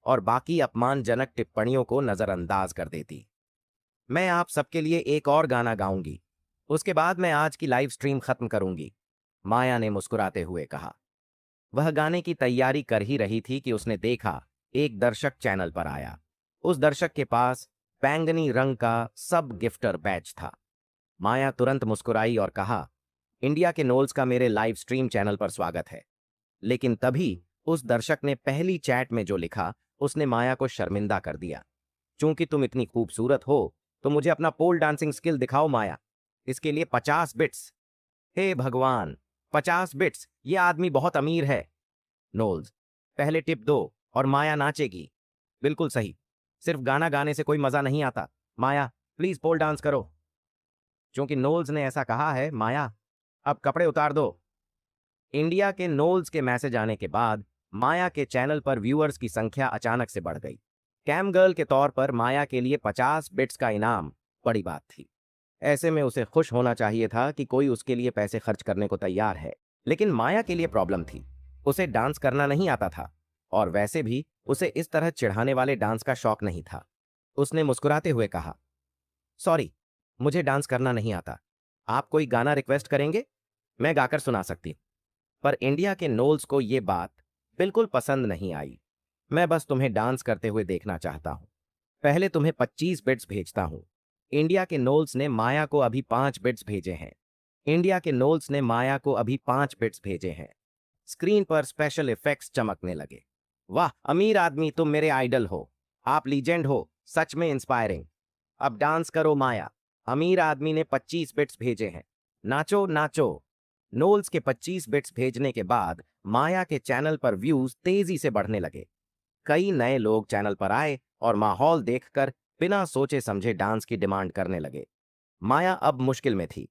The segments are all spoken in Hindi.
और बाकी अपमानजनक टिप्पणियों को नजरअंदाज कर देती। मैं आप सबके लिए एक और गाना गाऊंगी, उसके बाद मैं आज की लाइव स्ट्रीम खत्म करूंगी, माया ने मुस्कुराते हुए कहा। वह गाने की तैयारी कर ही रही थी कि उसने देखा एक दर्शक चैनल पर आया। उस दर्शक के पास बैंगनी रंग का सब गिफ्टर बैच था। माया तुरंत मुस्कुराई और कहा, इंडिया के नोल्स का मेरे लाइव स्ट्रीम चैनल पर स्वागत है। लेकिन तभी उस दर्शक ने पहली चैट में जो लिखा, उसने माया को शर्मिंदा कर दिया। चूंकि तुम इतनी खूबसूरत हो तो मुझे अपना पोल डांसिंग स्किल दिखाओ माया, इसके लिए 50 बिट्स। हे भगवान, 50 बिट्स! ये आदमी बहुत अमीर है। नोल्स, पहले टिप दो और माया नाचेगी। बिल्कुल सही, सिर्फ गाना गाने से कोई मजा नहीं आता। माया, प्लीज पोल डांस करो। क्योंकि नोल्स ने ऐसा कहा है, माया अब कपड़े उतार दो। इंडिया के नोल्स के मैसेज आने के बाद माया के चैनल पर व्यूअर्स की संख्या अचानक से बढ़ गई। कैम गर्ल के तौर पर माया के लिए 50 बिट्स का इनाम बड़ी बात थी। ऐसे में उसे खुश होना चाहिए था कि कोई उसके लिए पैसे खर्च करने को तैयार है। लेकिन माया के लिए प्रॉब्लम थी, उसे डांस करना नहीं आता था, और वैसे भी उसे इस तरह चिढ़ाने वाले डांस का शौक नहीं था। उसने मुस्कुराते हुए कहा, सॉरी, मुझे डांस करना नहीं आता। आप कोई गाना रिक्वेस्ट करेंगे? मैं गाकर सुना सकती हूं। पर इंडिया के नोल्स को यह बात बिल्कुल पसंद नहीं आई। मैं बस तुम्हें डांस करते हुए देखना चाहता हूं। पहले तुम्हें 25 बिट्स भेजता हूं। इंडिया के नोल्स ने माया को अभी 5 बिट्स भेजे हैं। इंडिया के नोल्स ने माया को अभी 5 बिट्स भेजे हैं। स्क्रीन पर स्पेशल इफेक्ट्स चमकने लगे। वाह अमीर आदमी, तुम मेरे आइडल हो। आप लीजेंड हो, सच में इंस्पायरिंग। अब डांस करो माया। अमीर आदमी ने 25 बिट्स भेजे हैं। नाचो नाचो। नोल्स के 25 बिट्स भेजने के बाद माया के चैनल पर व्यूज तेजी से बढ़ने लगे। कई नए लोग चैनल पर आए और माहौल देखकर बिना सोचे समझे डांस की डिमांड करने लगे। माया अब मुश्किल में थी।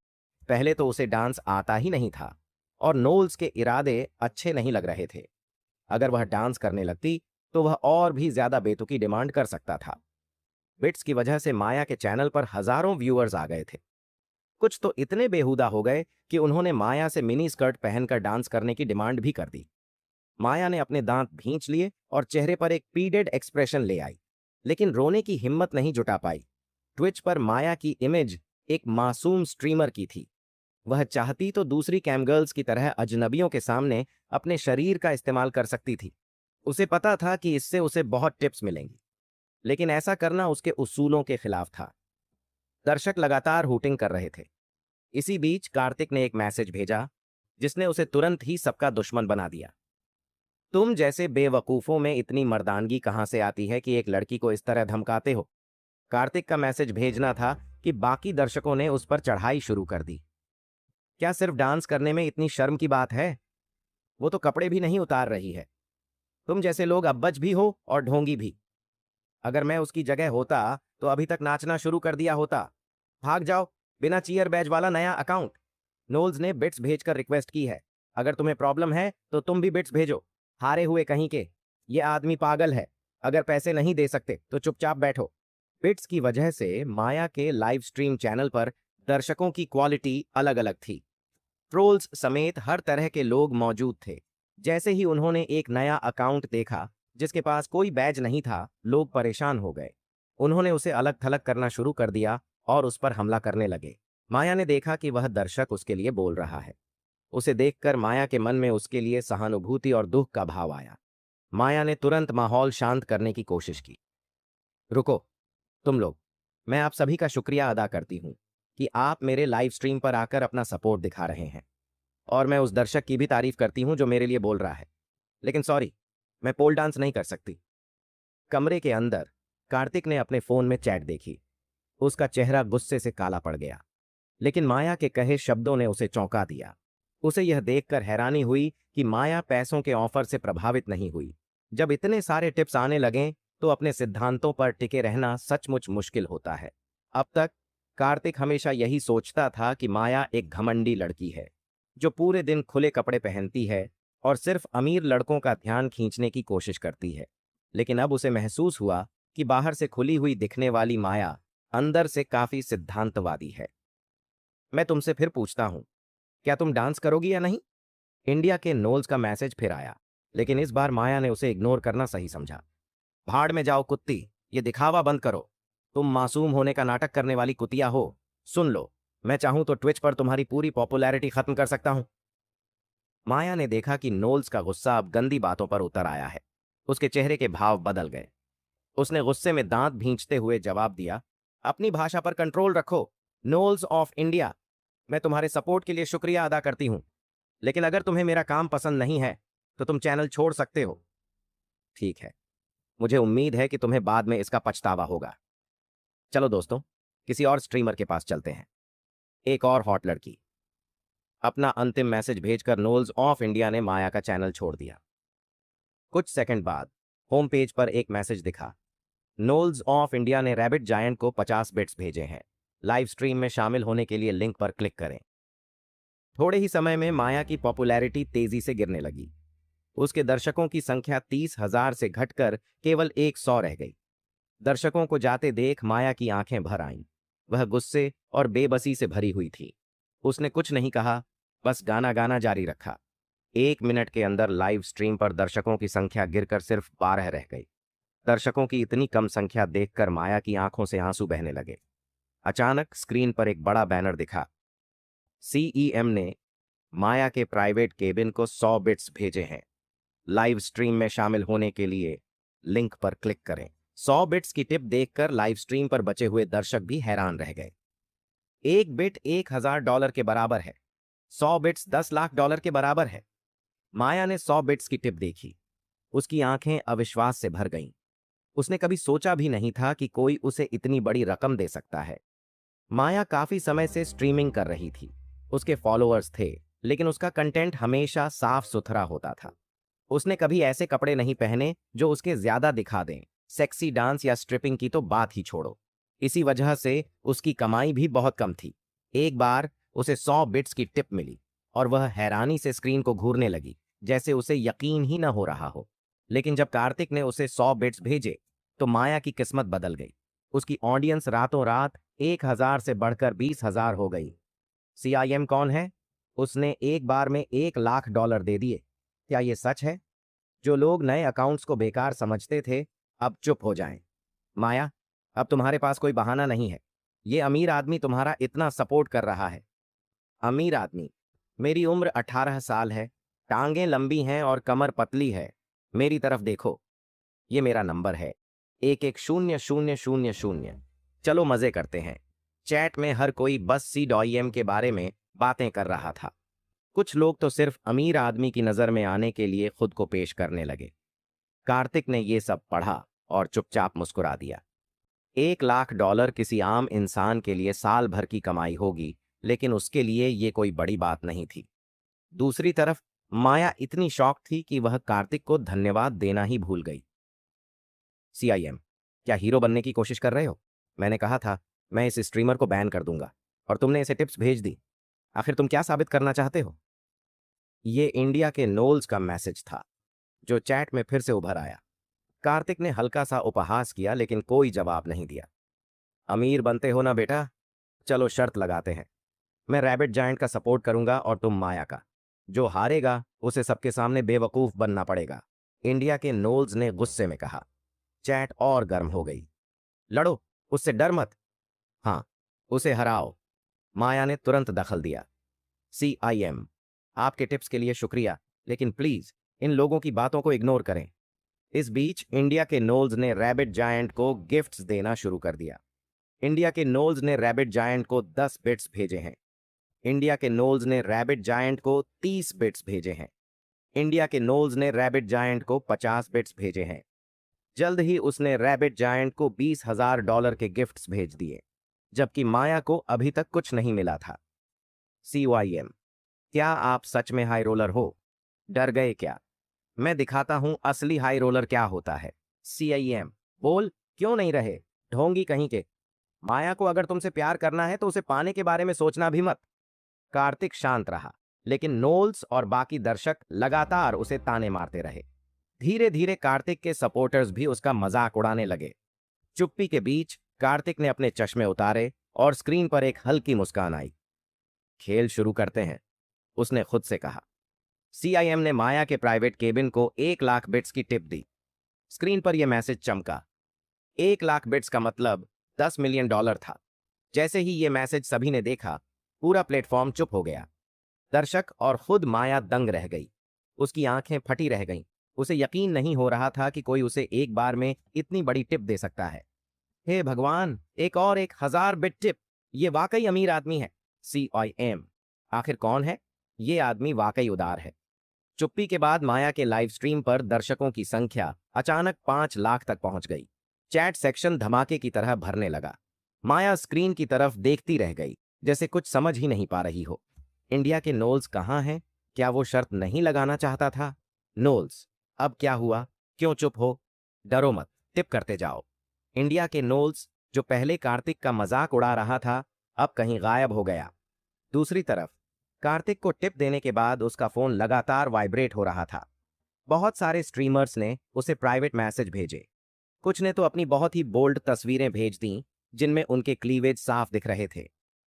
पहले तो उसे डांस आता ही नहीं था और नोल्स के इरादे अच्छे नहीं लग रहे थे। अगर वह डांस करने लगती तो वह और भी ज्यादा बेतुकी डिमांड कर सकता था। बिट्स की वजह से माया के चैनल पर हजारों व्यूअर्स आ गए थे। कुछ तो इतने बेहुदा हो गए कि उन्होंने माया से मिनी स्कर्ट पहनकर डांस करने की डिमांड भी कर दी। माया ने अपने दांत भींच लिए और चेहरे पर एक पीडेड एक्सप्रेशन ले आई, लेकिन रोने की हिम्मत नहीं जुटा पाई। ट्विच पर माया की इमेज एक मासूम स्ट्रीमर की थी। वह चाहती तो दूसरी कैमगर्ल्स की तरह अजनबियों के सामने अपने शरीर का इस्तेमाल कर सकती थी। उसे पता था कि इससे उसे बहुत टिप्स मिलेंगी, लेकिन ऐसा करना उसके उसूलों के खिलाफ था। दर्शक लगातार हूटिंग कर रहे थे। इसी बीच कार्तिक ने एक मैसेज भेजा, जिसने उसे तुरंत ही सबका दुश्मन बना दिया। तुम जैसे बेवकूफों में इतनी मर्दानगी कहां से आती है कि एक लड़की को इस तरह धमकाते हो? कार्तिक का मैसेज भेजना था कि बाकी दर्शकों ने उस पर चढ़ाई शुरू कर दी। क्या सिर्फ डांस करने में इतनी शर्म की बात है? वो तो कपड़े भी नहीं उतार रही है। तुम जैसे लोग अब्बज भी हो और ढोंगी भी। अगर मैं उसकी जगह होता तो अभी तक नाचना शुरू कर दिया होता। भाग जाओ, बिना चीयर बैज वाला नया अकाउंट। नोल्स ने बिट्स भेजकर रिक्वेस्ट की है। अगर तुम्हें प्रॉब्लम है तो तुम भी बिट्स भेजो। हारे हुए कहीं के। ये आदमी पागल है। अगर पैसे नहीं दे सकते तो चुपचाप बैठो। बिट्स की वजह से माया के लाइव स्ट्रीम चैनल पर दर्शकों की क्वालिटी अलग अलग थी। ट्रोल्स समेत हर तरह के लोग मौजूद थे। जैसे ही उन्होंने एक नया अकाउंट देखा जिसके पास कोई बैज नहीं था, लोग परेशान हो गए। उन्होंने उसे अलग थलग करना शुरू कर दिया और उस पर हमला करने लगे। माया ने देखा कि वह दर्शक उसके लिए बोल रहा है। उसे देखकर माया के मन में उसके लिए सहानुभूति और दुख का भाव आया। माया ने तुरंत माहौल शांत करने की कोशिश की। रुको, तुम लोग, मैं आप सभी का शुक्रिया अदा करती हूँ कि आप मेरे लाइव स्ट्रीम पर आकर अपना सपोर्ट दिखा रहे हैं, और मैं उस दर्शक की भी तारीफ करती हूँ जो मेरे लिए बोल रहा है। लेकिन सॉरी, मैं पोल डांस नहीं कर सकती। कमरे के अंदर कार्तिक ने अपने फोन में चैट देखी। उसका चेहरा गुस्से से काला पड़ गया। लेकिन माया के कहे शब्दों ने उसे चौंका दिया। उसे यह देखकर हैरानी हुई कि माया पैसों के ऑफर से प्रभावित नहीं हुई। जब इतने सारे टिप्स आने लगें तो अपने सिद्धांतों पर टिके रहना सचमुच मुश्किल होता है। अब तक कार्तिक हमेशा यही सोचता था कि माया एक घमंडी लड़की है जो पूरे दिन खुले कपड़े पहनती है और सिर्फ अमीर लड़कों का ध्यान खींचने की कोशिश करती है। लेकिन अब उसे महसूस हुआ कि बाहर से खुली हुई दिखने वाली माया अंदर से काफी सिद्धांतवादी है। मैं तुमसे फिर पूछता हूं, क्या तुम डांस करोगी या नहीं? इंडिया के नोल्स का मैसेज फिर आया, लेकिन इस बार माया ने उसे इग्नोर करना सही समझा। भाड़ में जाओ कुत्ती, ये दिखावा बंद करो। तुम मासूम होने का नाटक करने वाली कुतिया हो। सुन लो, मैं चाहूं तो ट्विच पर तुम्हारी पूरी पॉपुलैरिटी खत्म कर सकता हूं। माया ने देखा कि नोल्स का गुस्सा अब गंदी बातों पर उतर आया है। उसके चेहरे के भाव बदल गए। उसने गुस्से में दांत भींचते हुए जवाब दिया, अपनी भाषा पर कंट्रोल रखो। नोल्स ऑफ इंडिया, मैं तुम्हारे सपोर्ट के लिए शुक्रिया अदा करती हूं, लेकिन अगर तुम्हें मेरा काम पसंद नहीं है तो तुम चैनल छोड़ सकते हो। ठीक है, मुझे उम्मीद है कि तुम्हें बाद में इसका पछतावा होगा। चलो दोस्तों, किसी और स्ट्रीमर के पास चलते हैं। एक और हॉट लड़की। अपना अंतिम मैसेज भेजकर नोल्स ऑफ इंडिया ने माया का चैनल छोड़ दिया। कुछ सेकंड बाद होम पेज पर एक मैसेज दिखा। नोल्स ऑफ इंडिया ने रैबिट जायंट को 50 बिट्स भेजे हैं। लाइव स्ट्रीम में शामिल होने के लिए लिंक पर क्लिक करें। थोड़े ही समय में माया की पॉपुलैरिटी तेजी से गिरने लगी। उसके दर्शकों की संख्या 30,000 से घटकर केवल 100 रह गई। दर्शकों को जाते देख माया की आंखें भर आईं। वह गुस्से और बेबसी से भरी हुई थी। उसने कुछ नहीं कहा, बस गाना गाना जारी रखा। 1 मिनट के अंदर लाइव स्ट्रीम पर दर्शकों की संख्या गिरकर सिर्फ 12 रह गई। दर्शकों की इतनी कम संख्या देखकर माया की आंखों से आंसू बहने लगे। अचानक स्क्रीन पर एक बड़ा बैनर दिखा। सीईएम ने माया के प्राइवेट केबिन को 100 बिट्स भेजे हैं। लाइव स्ट्रीम में शामिल होने के लिए लिंक पर क्लिक करें। 100 बिट्स की टिप देखकर लाइव स्ट्रीम पर बचे हुए दर्शक भी हैरान रह गए। एक बिट $1,000 के बराबर है। 100 बिट्स $10 लाख के बराबर है। माया ने 100 बिट्स की टिप देखी। उसकी आंखें अविश्वास से भर गईं। उसने कभी सोचा भी नहीं था कि कोई उसे इतनी बड़ी रकम दे सकता है। माया काफी समय से स्ट्रीमिंग कर रही थी। उसके फॉलोअर्स थे, लेकिन उसका कंटेंट हमेशा साफ सुथरा होता था। उसने कभी ऐसे कपड़े नहीं पहने जो उसके ज्यादा दिखा दें। सेक्सी डांस या स्ट्रिपिंग की तो बात ही छोड़ो। इसी वजह से उसकी कमाई भी बहुत कम थी। एक बार उसे 100 बिट्स की टिप मिली और वह हैरानी से स्क्रीन को घूरने लगी, जैसे उसे यकीन ही न हो रहा हो। लेकिन जब कार्तिक ने उसे 100 बिट्स भेजे तो माया की किस्मत बदल गई। उसकी ऑडियंस रातों रात 1,000 से बढ़कर 20,000 हो गई। सीआईएम कौन है? उसने एक बार में $1 लाख दे दिए। क्या ये सच है? जो लोग नए अकाउंट्स को बेकार समझते थे, अब चुप हो जाएं। माया, अब तुम्हारे पास कोई बहाना नहीं है। ये अमीर आदमी तुम्हारा इतना सपोर्ट कर रहा है। अमीर आदमी? मेरी उम्र 18 साल है, टांगें लंबी हैं और कमर पतली है। मेरी तरफ देखो, ये मेरा नंबर है, 110000। चलो मजे करते हैं। चैट में हर कोई बस CWM के बारे में बातें कर रहा था। कुछ लोग तो सिर्फ अमीर आदमी की नजर में आने के लिए खुद को पेश करने लगे। कार्तिक ने ये सब पढ़ा और चुपचाप मुस्कुरा दिया। $1 लाख किसी आम इंसान के लिए साल भर की कमाई होगी, लेकिन उसके लिए ये कोई बड़ी बात नहीं थी। दूसरी तरफ माया इतनी शॉक थी कि वह कार्तिक को धन्यवाद देना ही भूल गई। सीआईएम, क्या हीरो बनने की कोशिश कर रहे हो? मैंने कहा था मैं इस स्ट्रीमर को बैन कर दूंगा, और तुमने इसे टिप्स भेज दी। आखिर तुम क्या साबित करना चाहते हो? ये इंडिया के नोल्स का मैसेज था, जो चैट में फिर से उभर आया। कार्तिक ने हल्का सा उपहास किया, लेकिन कोई जवाब नहीं दिया। अमीर बनते हो ना बेटा? चलो शर्त लगाते हैं। मैं रैबिट जायंट का सपोर्ट करूंगा और तुम माया का। जो हारेगा उसे सबके सामने बेवकूफ बनना पड़ेगा। इंडिया के नोल्स ने गुस्से में कहा। चैट और गर्म हो गई। लड़ो, उससे डर मत। हाँ, उसे हराओ। माया ने तुरंत दखल दिया। सीआईएम, आपके टिप्स के लिए शुक्रिया, लेकिन प्लीज इन लोगों की बातों को इग्नोर करें। इस बीच इंडिया के नोल्स ने रैबिट जायंट को गिफ्ट्स देना शुरू कर दिया। इंडिया के नोल्स ने रैबिट जायंट को 10 बिट्स भेजे हैं। इंडिया के नोल्स ने रैबिट जायंट को 30 बिट्स भेजे हैं। इंडिया के नोल्स ने रैबिट जायंट को 50 बिट्स भेजे हैं। जल्द ही उसने रैबिट जायंट को $20,000 के गिफ्ट्स भेज दिए, जबकि माया को अभी तक कुछ नहीं मिला था। CYM, क्या आप सच में हाई रोलर हो? डर गए क्या? मैं दिखाता हूं असली हाई रोलर क्या होता है। CIM, बोल, क्यों नहीं रहे ढोंगी कहीं के? माया को अगर तुमसे प्यार करना है तो उसे पाने के बारे में सोचना भी मत। कार्तिक शांत रहा, लेकिन नोल्स और बाकी दर्शक लगातार उसे ताने मारते रहे। धीरे धीरे कार्तिक के सपोर्टर्स भी उसका मजाक उड़ाने लगे। चुप्पी के बीच कार्तिक ने अपने चश्मे उतारे और स्क्रीन पर एक हल्की मुस्कान आई। खेल शुरू करते हैं, उसने खुद से कहा। CIM ने माया के प्राइवेट केबिन को 1 लाख बिट्स की टिप दी। स्क्रीन पर यह मैसेज चमका। 1 लाख बिट्स का मतलब $10 मिलियन था। जैसे ही ये मैसेज सभी ने देखा, पूरा प्लेटफॉर्म चुप हो गया। दर्शक और खुद माया दंग रह गई। उसकी आंखें फटी रह गईं। उसे यकीन नहीं हो रहा था कि कोई उसे एक बार में इतनी बड़ी टिप दे सकता है। हे भगवान, एक और 1,000 बिट टिप। ये वाकई अमीर आदमी है। CIM। आखिर कौन है? ये आदमी वाकई उदार है। चुप्पी के बाद माया के लाइव स्ट्रीम पर दर्शकों की संख्या अचानक 5 लाख तक पहुंच गई। चैट सेक्शन धमाके की तरह भरने लगा। माया स्क्रीन की तरफ देखती रह गई, जैसे कुछ समझ ही नहीं पा रही हो। इंडिया के नोल्स कहाँ हैं? क्या वो शर्त नहीं लगाना चाहता था? नोल्स, अब क्या हुआ? क्यों चुप हो? डरो मत, टिप करते जाओ। इंडिया के नोल्स, जो पहले कार्तिक का मजाक उड़ा रहा था, अब कहीं गायब हो गया। दूसरी तरफ कार्तिक को टिप देने के बाद उसका फोन लगातार वाइब्रेट हो रहा था। बहुत सारे स्ट्रीमर्स ने उसे प्राइवेट मैसेज भेजे। कुछ ने तो अपनी बहुत ही बोल्ड तस्वीरें भेज दीं, जिनमें उनके क्लीवेज साफ दिख रहे थे।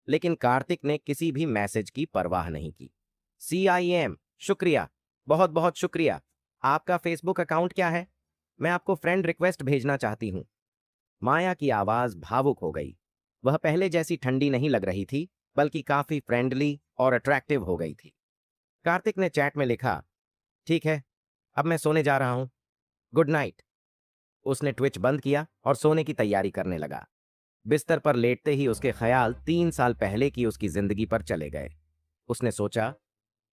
लेकिन कार्तिक ने किसी भी मैसेज की परवाह नहीं की। CIM, शुक्रिया, बहुत बहुत शुक्रिया। आपका फेसबुक अकाउंट क्या है? मैं आपको फ्रेंड रिक्वेस्ट भेजना चाहती हूँ। माया की आवाज भावुक हो गई। वह पहले जैसी ठंडी नहीं लग रही थी, बल्कि काफी फ्रेंडली और अट्रैक्टिव हो गई थी। कार्तिक ने चैट में लिखा, ठीक है, अब मैं सोने जा रहा हूं। Good night. उसने ट्विच बंद किया और सोने की तैयारी करने लगा। बिस्तर पर लेटते ही उसके ख्याल 3 साल पहले की उसकी जिंदगी पर चले गए। उसने सोचा,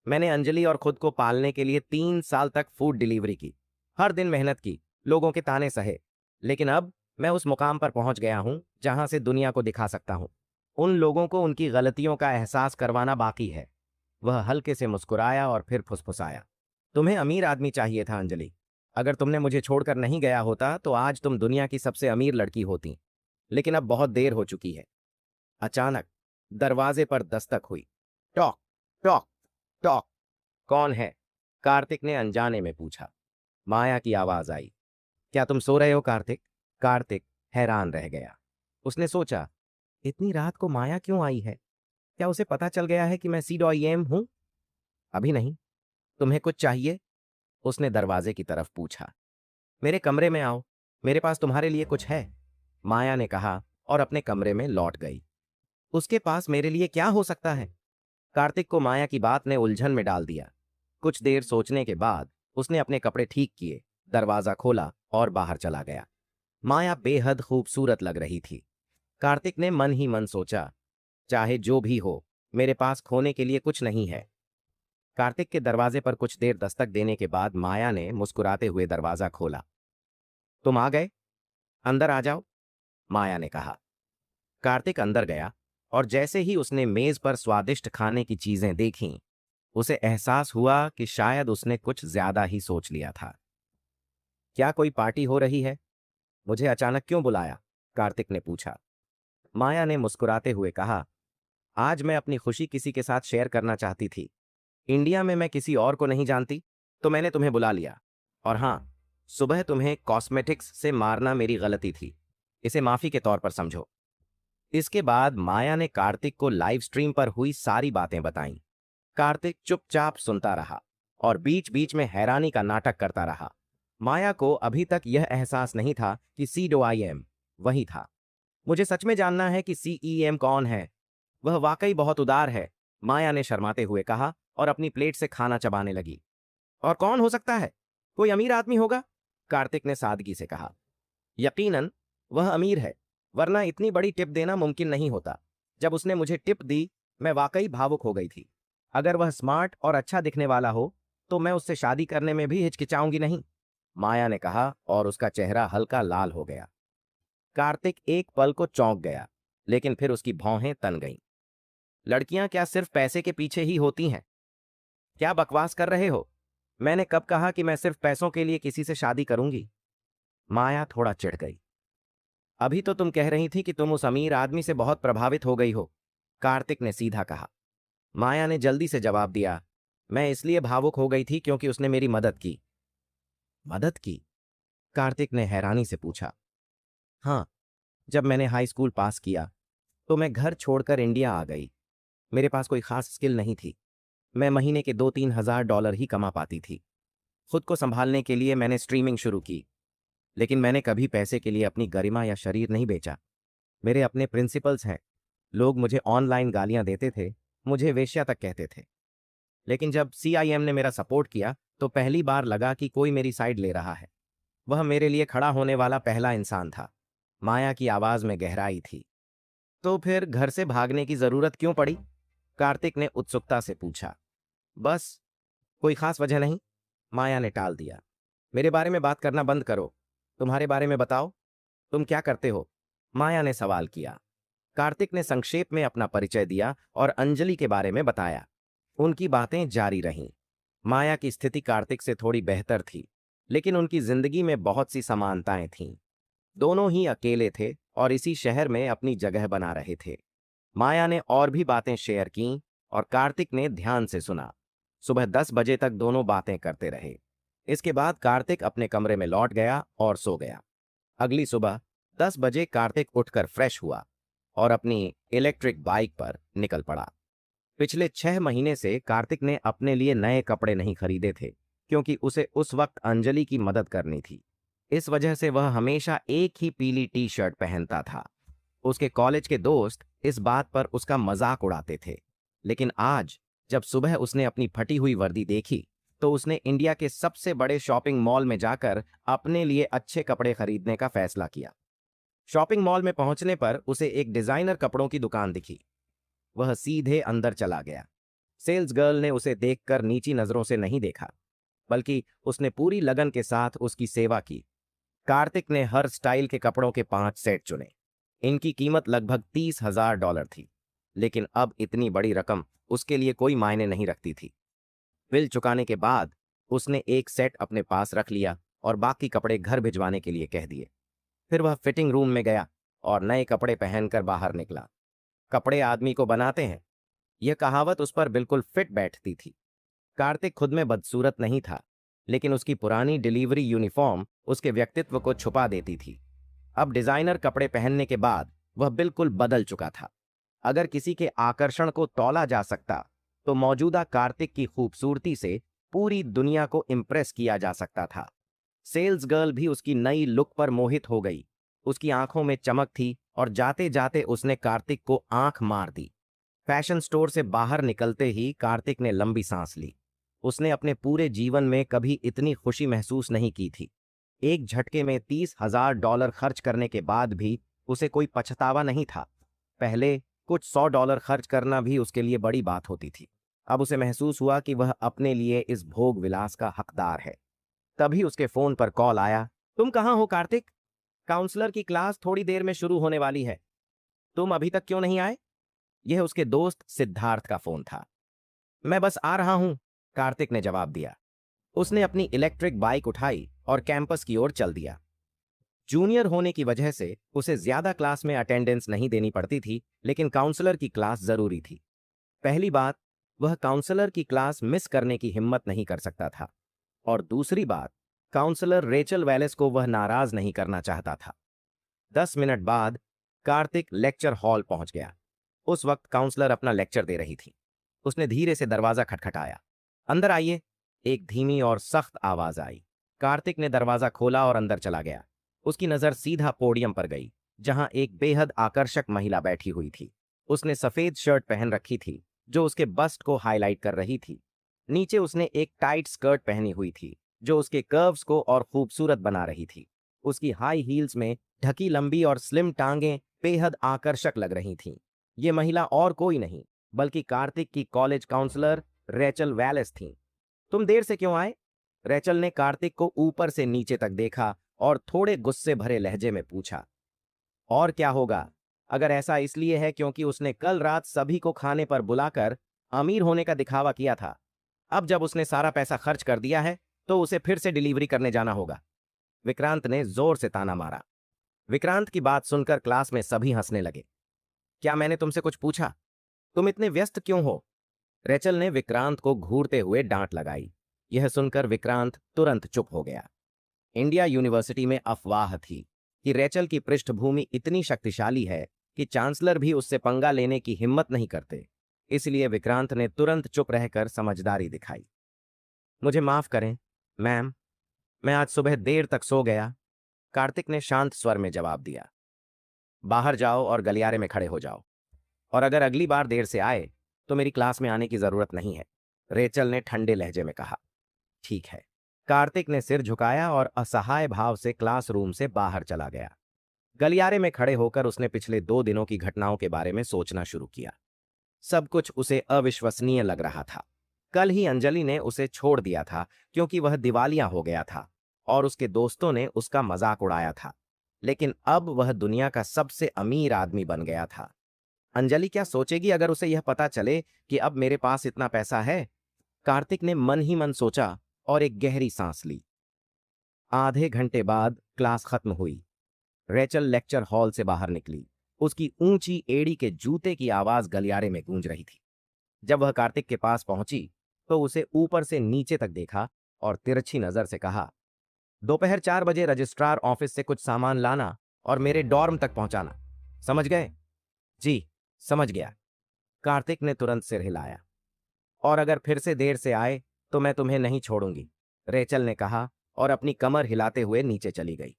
मैंने अंजलि और खुद को पालने के लिए 3 साल तक फूड डिलीवरी की, हर दिन मेहनत की, लोगों के ताने सहे। लेकिन अब मैं उस मुकाम पर पहुंच गया हूं जहां से दुनिया को दिखा सकता हूं। उन लोगों को उनकी गलतियों का एहसास करवाना बाकी है। वह हल्के से मुस्कुराया और फिर फुसफुसाया, तुम्हें अमीर आदमी चाहिए था अंजलि। अगर तुमने मुझे छोड़कर नहीं गया होता तो आज तुम दुनिया की सबसे अमीर लड़की होती। लेकिन अब बहुत देर हो चुकी है। अचानक दरवाजे पर दस्तक हुई। Talk talk talk. कौन है? कार्तिक ने अनजाने में पूछा। माया की आवाज आई। क्या तुम सो रहे हो कार्तिक? कार्तिक हैरान रह गया। उसने सोचा, इतनी रात को माया क्यों आई है? क्या उसे पता चल गया है कि मैं CIM हूं? अभी नहीं। तुम्हें कुछ चाहिए? उसने दरवाजे की तरफ पूछा। मेरे कमरे में आओ, मेरे पास तुम्हारे लिए कुछ है, माया ने कहा और अपने कमरे में लौट गई। उसके पास मेरे लिए क्या हो सकता है? कार्तिक को माया की बात ने उलझन में डाल दिया। कुछ देर सोचने के बाद उसने अपने कपड़े ठीक किए, दरवाजा खोला और बाहर चला गया। माया बेहद खूबसूरत लग रही थी। कार्तिक ने मन ही मन सोचा, चाहे जो भी हो, मेरे पास खोने के लिए कुछ नहीं है। कार्तिक के दरवाजे पर कुछ देर दस्तक देने के बाद माया ने मुस्कुराते हुए दरवाजा खोला। तुम आ गए, अंदर आ जाओ, माया ने कहा। कार्तिक अंदर गया और जैसे ही उसने मेज पर स्वादिष्ट खाने की चीजें देखीं, उसे एहसास हुआ कि शायद उसने कुछ ज्यादा ही सोच लिया था। क्या कोई पार्टी हो रही है? मुझे अचानक क्यों बुलाया? कार्तिक ने पूछा। माया ने मुस्कुराते हुए कहा, आज मैं अपनी खुशी किसी के साथ शेयर करना चाहती थी। इंडिया में मैं किसी और को नहीं जानती, तो मैंने तुम्हें बुला लिया। और हां, सुबह तुम्हें कॉस्मेटिक्स से मारना मेरी गलती थी। इसे माफी के तौर पर समझो। इसके बाद माया ने कार्तिक को लाइव स्ट्रीम पर हुई सारी बातें बताईं। कार्तिक चुपचाप सुनता रहा और बीच बीच में हैरानी का नाटक करता रहा। माया को अभी तक यह एहसास नहीं था कि CIM वही था। मुझे सच में जानना है कि CEM कौन है। वह वाकई बहुत उदार है, माया ने शर्माते हुए कहा और अपनी प्लेट से खाना चबाने लगी। और कौन हो सकता है? कोई अमीर आदमी होगा, कार्तिक ने सादगी से कहा। यकीनन वह अमीर है, वरना इतनी बड़ी टिप देना मुमकिन नहीं होता। जब उसने मुझे टिप दी, मैं वाकई भावुक हो गई थी। अगर वह स्मार्ट और अच्छा दिखने वाला हो तो मैं उससे शादी करने में भी हिचकिचाऊंगी नहीं, माया ने कहा और उसका चेहरा हल्का लाल हो गया। कार्तिक एक पल को चौंक गया, लेकिन फिर उसकी भौहें तन गईं। लड़कियां क्या सिर्फ पैसे के पीछे ही होती हैं? क्या बकवास कर रहे हो? मैंने कब कहा कि मैं सिर्फ पैसों के लिए किसी से शादी करूंगी? माया थोड़ा चिढ़ गई। अभी तो तुम कह रही थी कि तुम उस अमीर आदमी से बहुत प्रभावित हो गई हो, कार्तिक ने सीधा कहा। माया ने जल्दी से जवाब दिया, मैं इसलिए भावुक हो गई थी क्योंकि उसने मेरी मदद की। मदद की? कार्तिक ने हैरानी से पूछा। हाँ, जब मैंने हाई स्कूल पास किया तो मैं घर छोड़कर इंडिया आ गई। मेरे पास कोई खास स्किल नहीं थी। मैं महीने के 2-3 हज़ार डॉलर ही कमा पाती थी। खुद को संभालने के लिए मैंने स्ट्रीमिंग शुरू की। लेकिन मैंने कभी पैसे के लिए अपनी गरिमा या शरीर नहीं बेचा। मेरे अपने प्रिंसिपल्स हैं। लोग मुझे ऑनलाइन गालियां देते थे, मुझे वेश्या तक कहते थे। लेकिन जब सीआईएम ने मेरा सपोर्ट किया तो पहली बार लगा कि कोई मेरी साइड ले रहा है। वह मेरे लिए खड़ा होने वाला पहला इंसान था। माया की आवाज में गहराई थी। तो फिर घर से भागने की जरूरत क्यों पड़ी? कार्तिक ने उत्सुकता से पूछा। बस, कोई खास वजह नहीं, माया ने टाल दिया। मेरे बारे में बात करना बंद करो। तुम्हारे बारे में बताओ, तुम क्या करते हो? माया ने सवाल किया। कार्तिक ने संक्षेप में अपना परिचय दिया और अंजलि के बारे में बताया। उनकी बातें जारी रहीं। माया की स्थिति कार्तिक से थोड़ी बेहतर थी, लेकिन उनकी जिंदगी में बहुत सी समानताएं थीं। दोनों ही अकेले थे और इसी शहर में अपनी जगह बना रहे थे। माया ने और भी बातें शेयर कीं और कार्तिक ने ध्यान से सुना। सुबह 10 बजे तक दोनों बातें करते रहे। इसके बाद कार्तिक अपने कमरे में लौट गया और सो गया। अगली सुबह 10 बजे कार्तिक उठकर फ्रेश हुआ और अपनी इलेक्ट्रिक बाइक पर निकल पड़ा। पिछले 6 महीने से कार्तिक ने अपने लिए नए कपड़े नहीं खरीदे थे, क्योंकि उसे उस वक्त अंजलि की मदद करनी थी। इस वजह से वह हमेशा एक ही पीली टी शर्ट पहनता था। उसके कॉलेज के दोस्त इस बात पर उसका मजाक उड़ाते थे। लेकिन आज जब सुबह उसने अपनी फटी हुई वर्दी देखी तो उसने इंडिया के सबसे बड़े शॉपिंग मॉल में जाकर अपने लिए अच्छे कपड़े खरीदने का फैसला किया। शॉपिंग मॉल में पहुंचने पर उसे एक डिजाइनर कपड़ों की दुकान दिखी। वह सीधे अंदर चला गया। सेल्स गर्ल ने उसे देखकर नीची नजरों से नहीं देखा, बल्कि उसने पूरी लगन के साथ उसकी सेवा की। कार्तिक ने हर स्टाइल के कपड़ों के 5 सेट चुने। इनकी कीमत लगभग $30,000 थी, लेकिन अब इतनी बड़ी रकम उसके लिए कोई मायने नहीं रखती थी। बिल चुकाने के बाद उसने एक सेट अपने पास रख लिया और बाकी कपड़े घर भिजवाने के लिए कह दिए। फिर वह फिटिंग रूम में गया और नए कपड़े पहनकर बाहर निकला। कपड़े आदमी को बनाते हैं, यह कहावत उस पर बिल्कुल फिट बैठती थी। कार्तिक खुद में बदसूरत नहीं था, लेकिन उसकी पुरानी डिलीवरी यूनिफॉर्म उसके व्यक्तित्व को छुपा देती थी। अब डिजाइनर कपड़े पहनने के बाद वह बिल्कुल बदल चुका था। अगर किसी के आकर्षण को तौला जा सकता तो मौजूदा कार्तिक की खूबसूरती से पूरी दुनिया को इम्प्रेस किया जा सकता था। सेल्स गर्ल भी उसकी नई लुक पर मोहित हो गई। उसकी आंखों में चमक थी और जाते जाते उसने कार्तिक को आंख मार दी। फैशन स्टोर से बाहर निकलते ही कार्तिक ने लंबी सांस ली। उसने अपने पूरे जीवन में कभी इतनी खुशी महसूस नहीं की थी। एक झटके में $30,000 खर्च करने के बाद भी उसे कोई पछतावा नहीं था। पहले कुछ $100 खर्च करना भी उसके लिए बड़ी बात होती थी। अब उसे महसूस हुआ कि वह अपने लिए इस भोग विलास का हकदार है। तभी उसके फोन पर कॉल आया। तुम कहाँ हो कार्तिक? काउंसलर की क्लास थोड़ी देर में शुरू होने वाली है। तुम अभी तक क्यों नहीं आए? यह उसके दोस्त सिद्धार्थ का फोन था। मैं बस आ रहा हूं, कार्तिक ने जवाब दिया। उसने अपनी इलेक्ट्रिक बाइक उठाई और कैंपस की ओर चल दिया। जूनियर होने की वजह से उसे ज्यादा क्लास में अटेंडेंस नहीं देनी पड़ती थी, लेकिन काउंसलर की क्लास जरूरी थी। पहली बात, वह काउंसलर की क्लास मिस करने की हिम्मत नहीं कर सकता था, और दूसरी बात, काउंसलर रेचल वेलेस को वह नाराज नहीं करना चाहता था। 10 मिनट बाद कार्तिक लेक्चर हॉल पहुंच गया। उस वक्त काउंसलर अपना लेक्चर दे रही थी। उसने धीरे से दरवाजा खटखटाया। अंदर आइए, एक धीमी और सख्त आवाज आई। कार्तिक ने दरवाजा खोला और अंदर चला गया। उसकी नजर सीधा पोडियम पर गई, जहां एक बेहद आकर्षक महिला बैठी हुई थी। उसने सफेद शर्ट पहन रखी थी जो उसके बस्ट को हाईलाइट कर रही थी। नीचे उसने एक टाइट स्कर्ट पहनी हुई थी जो उसके कर्व्स को और खूबसूरत बना रही थी। उसकी हाई हील्स में ढकी लंबी और स्लिम टांगें बेहद आकर्षक लग रही थीं। ये महिला और कोई नहीं बल्कि कार्तिक की कॉलेज काउंसलर रेचल वेलेस थीं। तुम देर से क्यों आए? रेचल ने कार्तिक को ऊपर से नीचे तक देखा और थोड़े गुस्से भरे लहजे में पूछा। और क्या होगा, अगर ऐसा इसलिए है क्योंकि उसने कल रात सभी को खाने पर बुलाकर अमीर होने का दिखावा किया था। अब जब उसने सारा पैसा खर्च कर दिया है तो उसे फिर से डिलीवरी करने जाना होगा। विक्रांत ने जोर से ताना मारा। विक्रांत की बात सुनकर क्लास में सभी हंसने लगे। क्या मैंने तुमसे कुछ पूछा? तुम इतने व्यस्त क्यों हो? रेचल ने विक्रांत को घूरते हुए डांट लगाई। यह सुनकर विक्रांत तुरंत चुप हो गया। इंडिया यूनिवर्सिटी में अफवाह थी कि रेचल की पृष्ठभूमि इतनी शक्तिशाली है कि चांसलर भी उससे पंगा लेने की हिम्मत नहीं करते। इसलिए विक्रांत ने तुरंत चुप रहकर समझदारी दिखाई। मुझे माफ करें मैम, मैं आज सुबह देर तक सो गया। कार्तिक ने शांत स्वर में जवाब दिया। बाहर जाओ और गलियारे में खड़े हो जाओ, और अगर अगली बार देर से आए तो मेरी क्लास में आने की जरूरत नहीं है, रेचल ने ठंडे लहजे में कहा। ठीक है। कार्तिक ने सिर झुकाया और असहाय भाव से क्लासरूम से बाहर चला गया। गलियारे में खड़े होकर उसने पिछले 2 दिनों की घटनाओं के बारे में सोचना शुरू किया। सब कुछ उसे अविश्वसनीय लग रहा था। कल ही अंजलि ने उसे छोड़ दिया था क्योंकि वह दिवालिया हो गया था और उसके दोस्तों ने उसका मजाक उड़ाया था, लेकिन अब वह दुनिया का सबसे अमीर आदमी बन गया था। अंजलि क्या सोचेगी अगर उसे यह पता चले कि अब मेरे पास इतना पैसा है? कार्तिक ने मन ही मन सोचा और एक गहरी सांस ली। आधे घंटे बाद क्लास खत्म हुई। रेचल लेक्चर हॉल से बाहर निकली। उसकी ऊंची एड़ी के जूते की आवाज गलियारे में गूंज रही थी। जब वह कार्तिक के पास पहुंची तो उसे ऊपर से नीचे तक देखा और तिरछी नजर से कहा, दोपहर 4 बजे रजिस्ट्रार ऑफिस से कुछ सामान लाना और मेरे डॉर्म तक पहुंचाना। समझ गए? जी, समझ गया। कार्तिक ने तुरंत सिर हिलाया। और अगर फिर से देर से आए तो मैं तुम्हें नहीं छोड़ूंगी, रेचल ने कहा और अपनी कमर हिलाते हुए नीचे चली गई।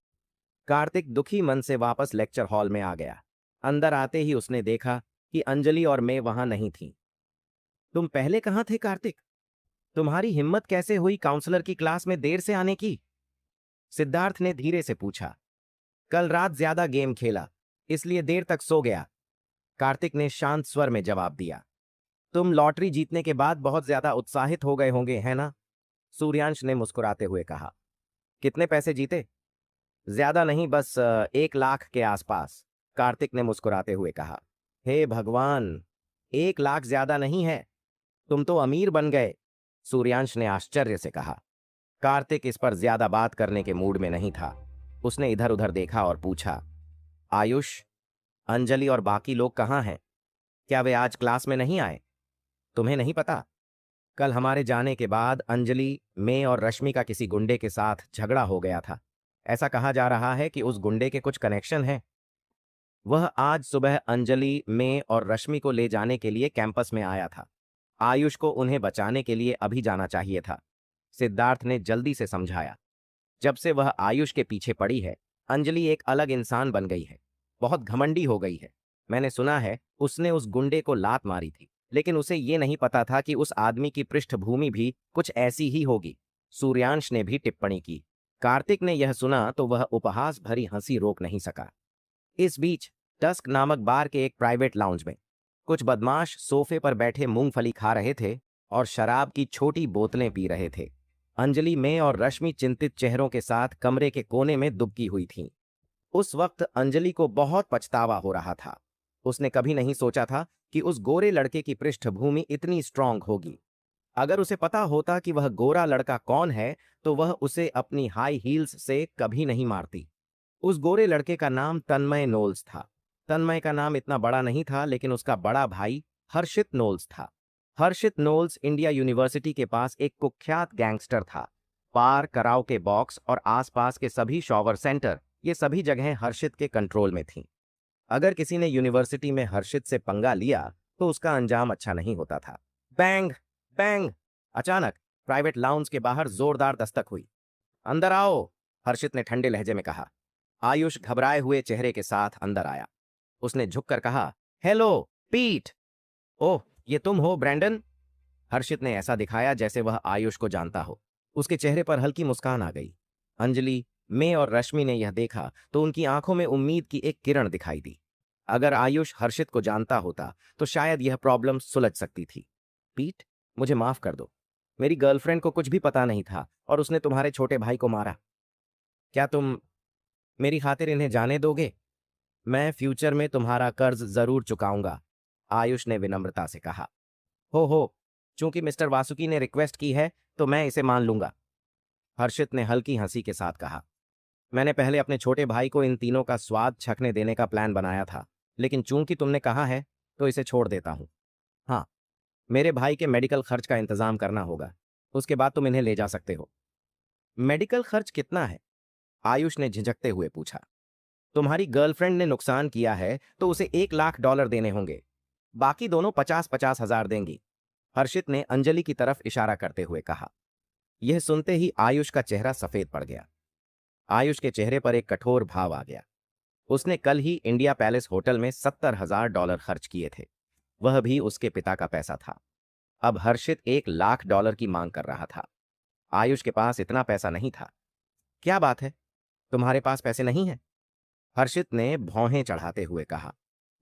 कार्तिक दुखी मन से वापस लेक्चर हॉल में आ गया। अंदर आते ही उसने देखा कि अंजलि और मैं वहां नहीं थीं। तुम पहले कहाँ थे कार्तिक? तुम्हारी हिम्मत कैसे हुई काउंसलर की क्लास में देर से आने की? सिद्धार्थ ने धीरे से पूछा। कल रात ज्यादा गेम खेला, इसलिए देर तक सो गया, कार्तिक ने शांत स्वर में जवाब दिया। तुम लॉटरी जीतने के बाद बहुत ज्यादा उत्साहित हो गए होंगे, है ना? सूर्यांश ने मुस्कुराते हुए कहा। कितने पैसे जीते? ज्यादा नहीं, बस 1 लाख के आसपास, कार्तिक ने मुस्कुराते हुए कहा। हे भगवान, 1 लाख ज्यादा नहीं है, तुम तो अमीर बन गए, सूर्यांश ने आश्चर्य से कहा। कार्तिक इस पर ज्यादा बात करने के मूड में नहीं था। उसने इधर उधर देखा और पूछा, आयुष, अंजलि और बाकी लोग कहाँ हैं? क्या वे आज क्लास में नहीं आए? तुम्हें नहीं पता? कल हमारे जाने के बाद अंजलि, मैं और रश्मि का किसी गुंडे के साथ झगड़ा हो गया था। ऐसा कहा जा रहा है कि उस गुंडे के कुछ कनेक्शन हैं। वह आज सुबह अंजलि, मैं और रश्मि को ले जाने के लिए कैंपस में आया था। आयुष को उन्हें बचाने के लिए अभी जाना चाहिए था, सिद्धार्थ ने जल्दी से समझाया। जब से वह आयुष के पीछे पड़ी है, अंजलि एक अलग इंसान बन गई है, बहुत घमंडी हो गई है। मैंने सुना है उसने उस गुंडे को लात मारी थी, लेकिन उसे ये नहीं पता था कि उस आदमी की पृष्ठभूमि भी कुछ ऐसी ही होगी, सूर्यांश ने भी टिप्पणी की। कार्तिक ने यह सुना तो वह उपहास भरी हंसी रोक नहीं सका। इस बीच टस्क नामक बार के एक प्राइवेट लाउंज में कुछ बदमाश सोफे पर बैठे मूंगफली खा रहे थे और शराब की छोटी बोतलें पी रहे थे। अंजलि, मैं और रश्मि चिंतित चेहरों के साथ कमरे के कोने में दुबकी हुई थीं। उस वक्त अंजलि को बहुत पछतावा हो रहा था। उसने कभी नहीं सोचा था कि उस गोरे लड़के की पृष्ठभूमि इतनी स्ट्रांग होगी। अगर उसे पता होता कि वह गोरा लड़का कौन है तो वह उसे अपनी हाई हील्स से कभी नहीं मारती। उस गोरे लड़के का नाम तन्मय नोल्स था। तन्मय का नाम इतना बड़ा नहीं था, लेकिन उसका बड़ा भाई हर्षित नोल्स था। हर्षित नोल्स इंडिया यूनिवर्सिटी के पास एक कुख्यात गैंगस्टर था। बार, कराओके बॉक्स और आसपास के सभी शॉवर सेंटर, ये सभी जगहें हर्षित के कंट्रोल में थीं। अगर किसी ने यूनिवर्सिटी में हर्षित से पंगा लिया तो उसका अंजाम अच्छा नहीं होता था। बैंग बैंग, अचानक प्राइवेट लाउंज के बाहर जोरदार दस्तक हुई। अंदर आओ, हर्षित ने ठंडे लहजे में कहा। आयुष घबराए हुए चेहरे के साथ अंदर आया। उसने झुककर कहा, हेलो पीट। ओह, ये तुम हो ब्रैंडन? हर्षित ने ऐसा दिखाया जैसे वह आयुष को जानता हो। उसके चेहरे पर हल्की मुस्कान आ गई। अंजलि, मैं और रश्मि ने यह देखा तो उनकी आंखों में उम्मीद की एक किरण दिखाई दी। अगर आयुष हर्षित को जानता होता तो शायद यह प्रॉब्लम सुलझ सकती थी। पीट, मुझे माफ कर दो, मेरी गर्लफ्रेंड को कुछ भी पता नहीं था और उसने तुम्हारे छोटे भाई को मारा। क्या तुम मेरी खातिर इन्हें जाने दोगे? मैं फ्यूचर में तुम्हारा कर्ज जरूर चुकाऊंगा, आयुष ने विनम्रता से कहा। हो, चूंकि मिस्टर वासुकी ने रिक्वेस्ट की है तो मैं इसे मान लूंगा, हर्षित ने हल्की हंसी के साथ कहा। मैंने पहले अपने छोटे भाई को इन तीनों का स्वाद चखने देने का प्लान बनाया था, लेकिन चूंकि तुमने कहा है तो इसे छोड़ देता हूं। हाँ, मेरे भाई के मेडिकल खर्च का इंतजाम करना होगा, उसके बाद तुम इन्हें ले जा सकते हो। मेडिकल खर्च कितना है? आयुष ने झिझकते हुए पूछा। तुम्हारी गर्लफ्रेंड ने नुकसान किया है तो उसे $1 लाख देने होंगे, बाकी दोनों 50-50 हजार देंगी, हर्षित ने अंजलि की तरफ इशारा करते हुए कहा। यह सुनते ही आयुष का चेहरा सफेद पड़ गया। आयुष के चेहरे पर एक कठोर भाव आ गया। उसने कल ही इंडिया पैलेस होटल में $70,000 खर्च किए थे, वह भी उसके पिता का पैसा था। अब हर्षित $1,00,000 की मांग कर रहा था। आयुष के पास इतना पैसा नहीं था। क्या बात है, तुम्हारे पास पैसे नहीं हैं? हर्षित ने भौहें चढ़ाते हुए कहा,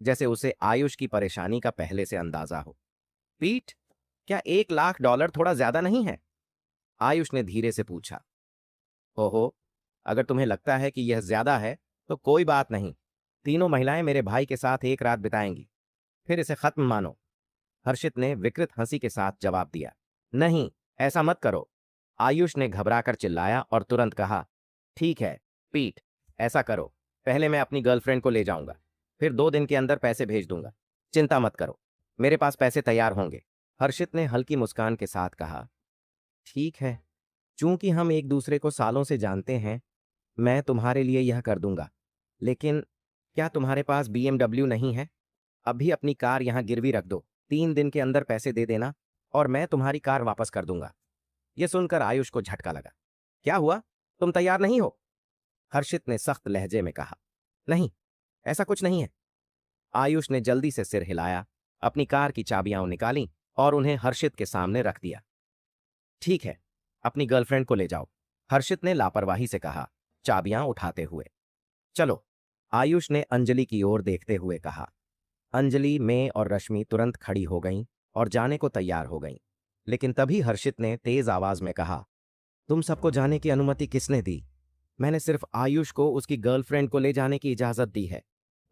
जैसे उसे आयुष की परेशानी का पहले से अंदाजा हो। पीठ, क्या $1,00,000 थोड़ा ज्यादा नहीं है? आयुष ने धीरे से पूछा। ओहो, अगर तुम्हें लगता है कि यह ज्यादा है तो कोई बात नहीं। तीनों महिलाएं मेरे भाई के साथ एक रात बिताएंगी, फिर इसे खत्म मानो। हर्षित ने विकृत हंसी के साथ जवाब दिया। नहीं, ऐसा मत करो। आयुष ने घबराकर चिल्लाया और तुरंत कहा, ठीक है पीठ, ऐसा करो। पहले मैं अपनी गर्लफ्रेंड को ले जाऊंगा, फिर 2 दिन के अंदर पैसे भेज दूंगा। चिंता मत करो, मेरे पास पैसे तैयार होंगे। हर्षित ने हल्की मुस्कान के साथ कहा, ठीक है, चूंकि हम एक दूसरे को सालों से जानते हैं, मैं तुम्हारे लिए यह कर दूंगा। लेकिन क्या तुम्हारे पास BMW नहीं है? अभी अपनी कार यहां गिरवी रख दो, 3 दिन के अंदर पैसे दे देना और मैं तुम्हारी कार वापस कर दूंगा। यह सुनकर आयुष को झटका लगा। क्या हुआ, तुम तैयार नहीं हो? हर्षित ने सख्त लहजे में कहा। नहीं, ऐसा कुछ नहीं है। आयुष ने जल्दी से सिर हिलाया, अपनी कार की चाबियां निकाली और उन्हें हर्षित के सामने रख दिया। ठीक है, अपनी गर्लफ्रेंड को ले जाओ, हर्षित ने लापरवाही से कहा, चाबियां उठाते हुए। चलो, आयुष ने अंजलि की ओर देखते हुए कहा। अंजलि, मैं और रश्मि तुरंत खड़ी हो गईं और जाने को तैयार हो गईं। लेकिन तभी हर्षित ने तेज आवाज में कहा, तुम सबको जाने की अनुमति किसने दी? मैंने सिर्फ आयुष को उसकी गर्लफ्रेंड को ले जाने की इजाजत दी है।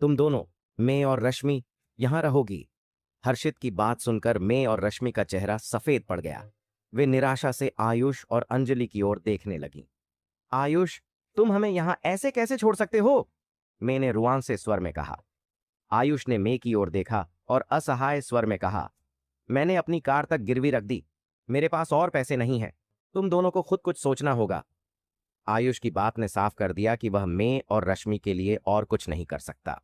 तुम दोनों, मैं और रश्मि, यहां रहोगी। हर्षित की बात सुनकर मैं और रश्मि का चेहरा सफेद पड़ गया। वे निराशा से आयुष और अंजलि की ओर देखने लगी। आयुष, तुम हमें यहां ऐसे कैसे छोड़ सकते हो? मैंने रुआन से स्वर में कहा। आयुष ने मैं की ओर देखा और असहाय स्वर में कहा, मैंने अपनी कार तक गिरवी रख दी, मेरे पास और पैसे नहीं हैं, तुम दोनों को खुद कुछ सोचना होगा। आयुष की बात ने साफ कर दिया कि वह मैं और रश्मि के लिए और कुछ नहीं कर सकता।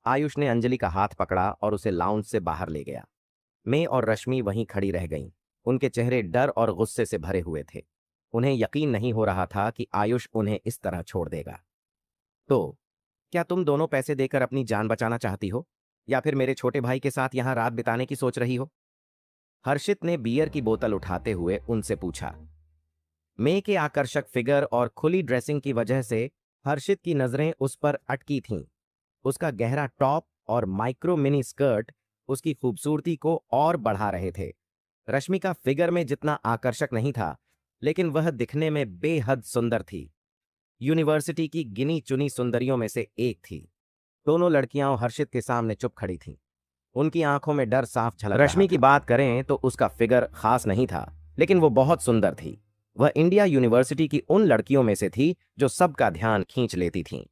आयुष ने अंजलि का हाथ पकड़ा और उसे लाउंज से बाहर ले गया। मैं और रश्मि वहीं खड़ी रह गईं। उनके चेहरे डर और गुस्से से भरे हुए थे। उन्हें यकीन नहीं हो रहा था कि आयुष उन्हें इस तरह छोड़ देगा। तो क्या तुम दोनों पैसे देकर अपनी जान बचाना चाहती हो, या फिर मेरे छोटे भाई के साथ यहां रात बिताने की सोच रही हो? हर्षित ने बियर की बोतल उठाते हुए उनसे पूछा। मे के आकर्षक फिगर और खुली ड्रेसिंग की वजह से हर्षित की नजरें उस पर अटकी थीं। उसका गहरा टॉप और माइक्रो मिनी स्कर्ट उसकी खूबसूरती को और बढ़ा रहे थे। रश्मि का फिगर में जितना आकर्षक नहीं था, लेकिन वह दिखने में बेहद सुंदर थी। यूनिवर्सिटी की गिनी चुनी सुंदरियों में से एक थी। दोनों लड़कियां हर्षित के सामने चुप खड़ी थीं। उनकी आंखों में डर साफ झलक रहा था। रश्मि की बात करें तो उसका फिगर खास नहीं था, लेकिन वो बहुत सुंदर थी। वह इंडिया यूनिवर्सिटी की उन लड़कियों में से थी जो सबका ध्यान खींच लेती थीं।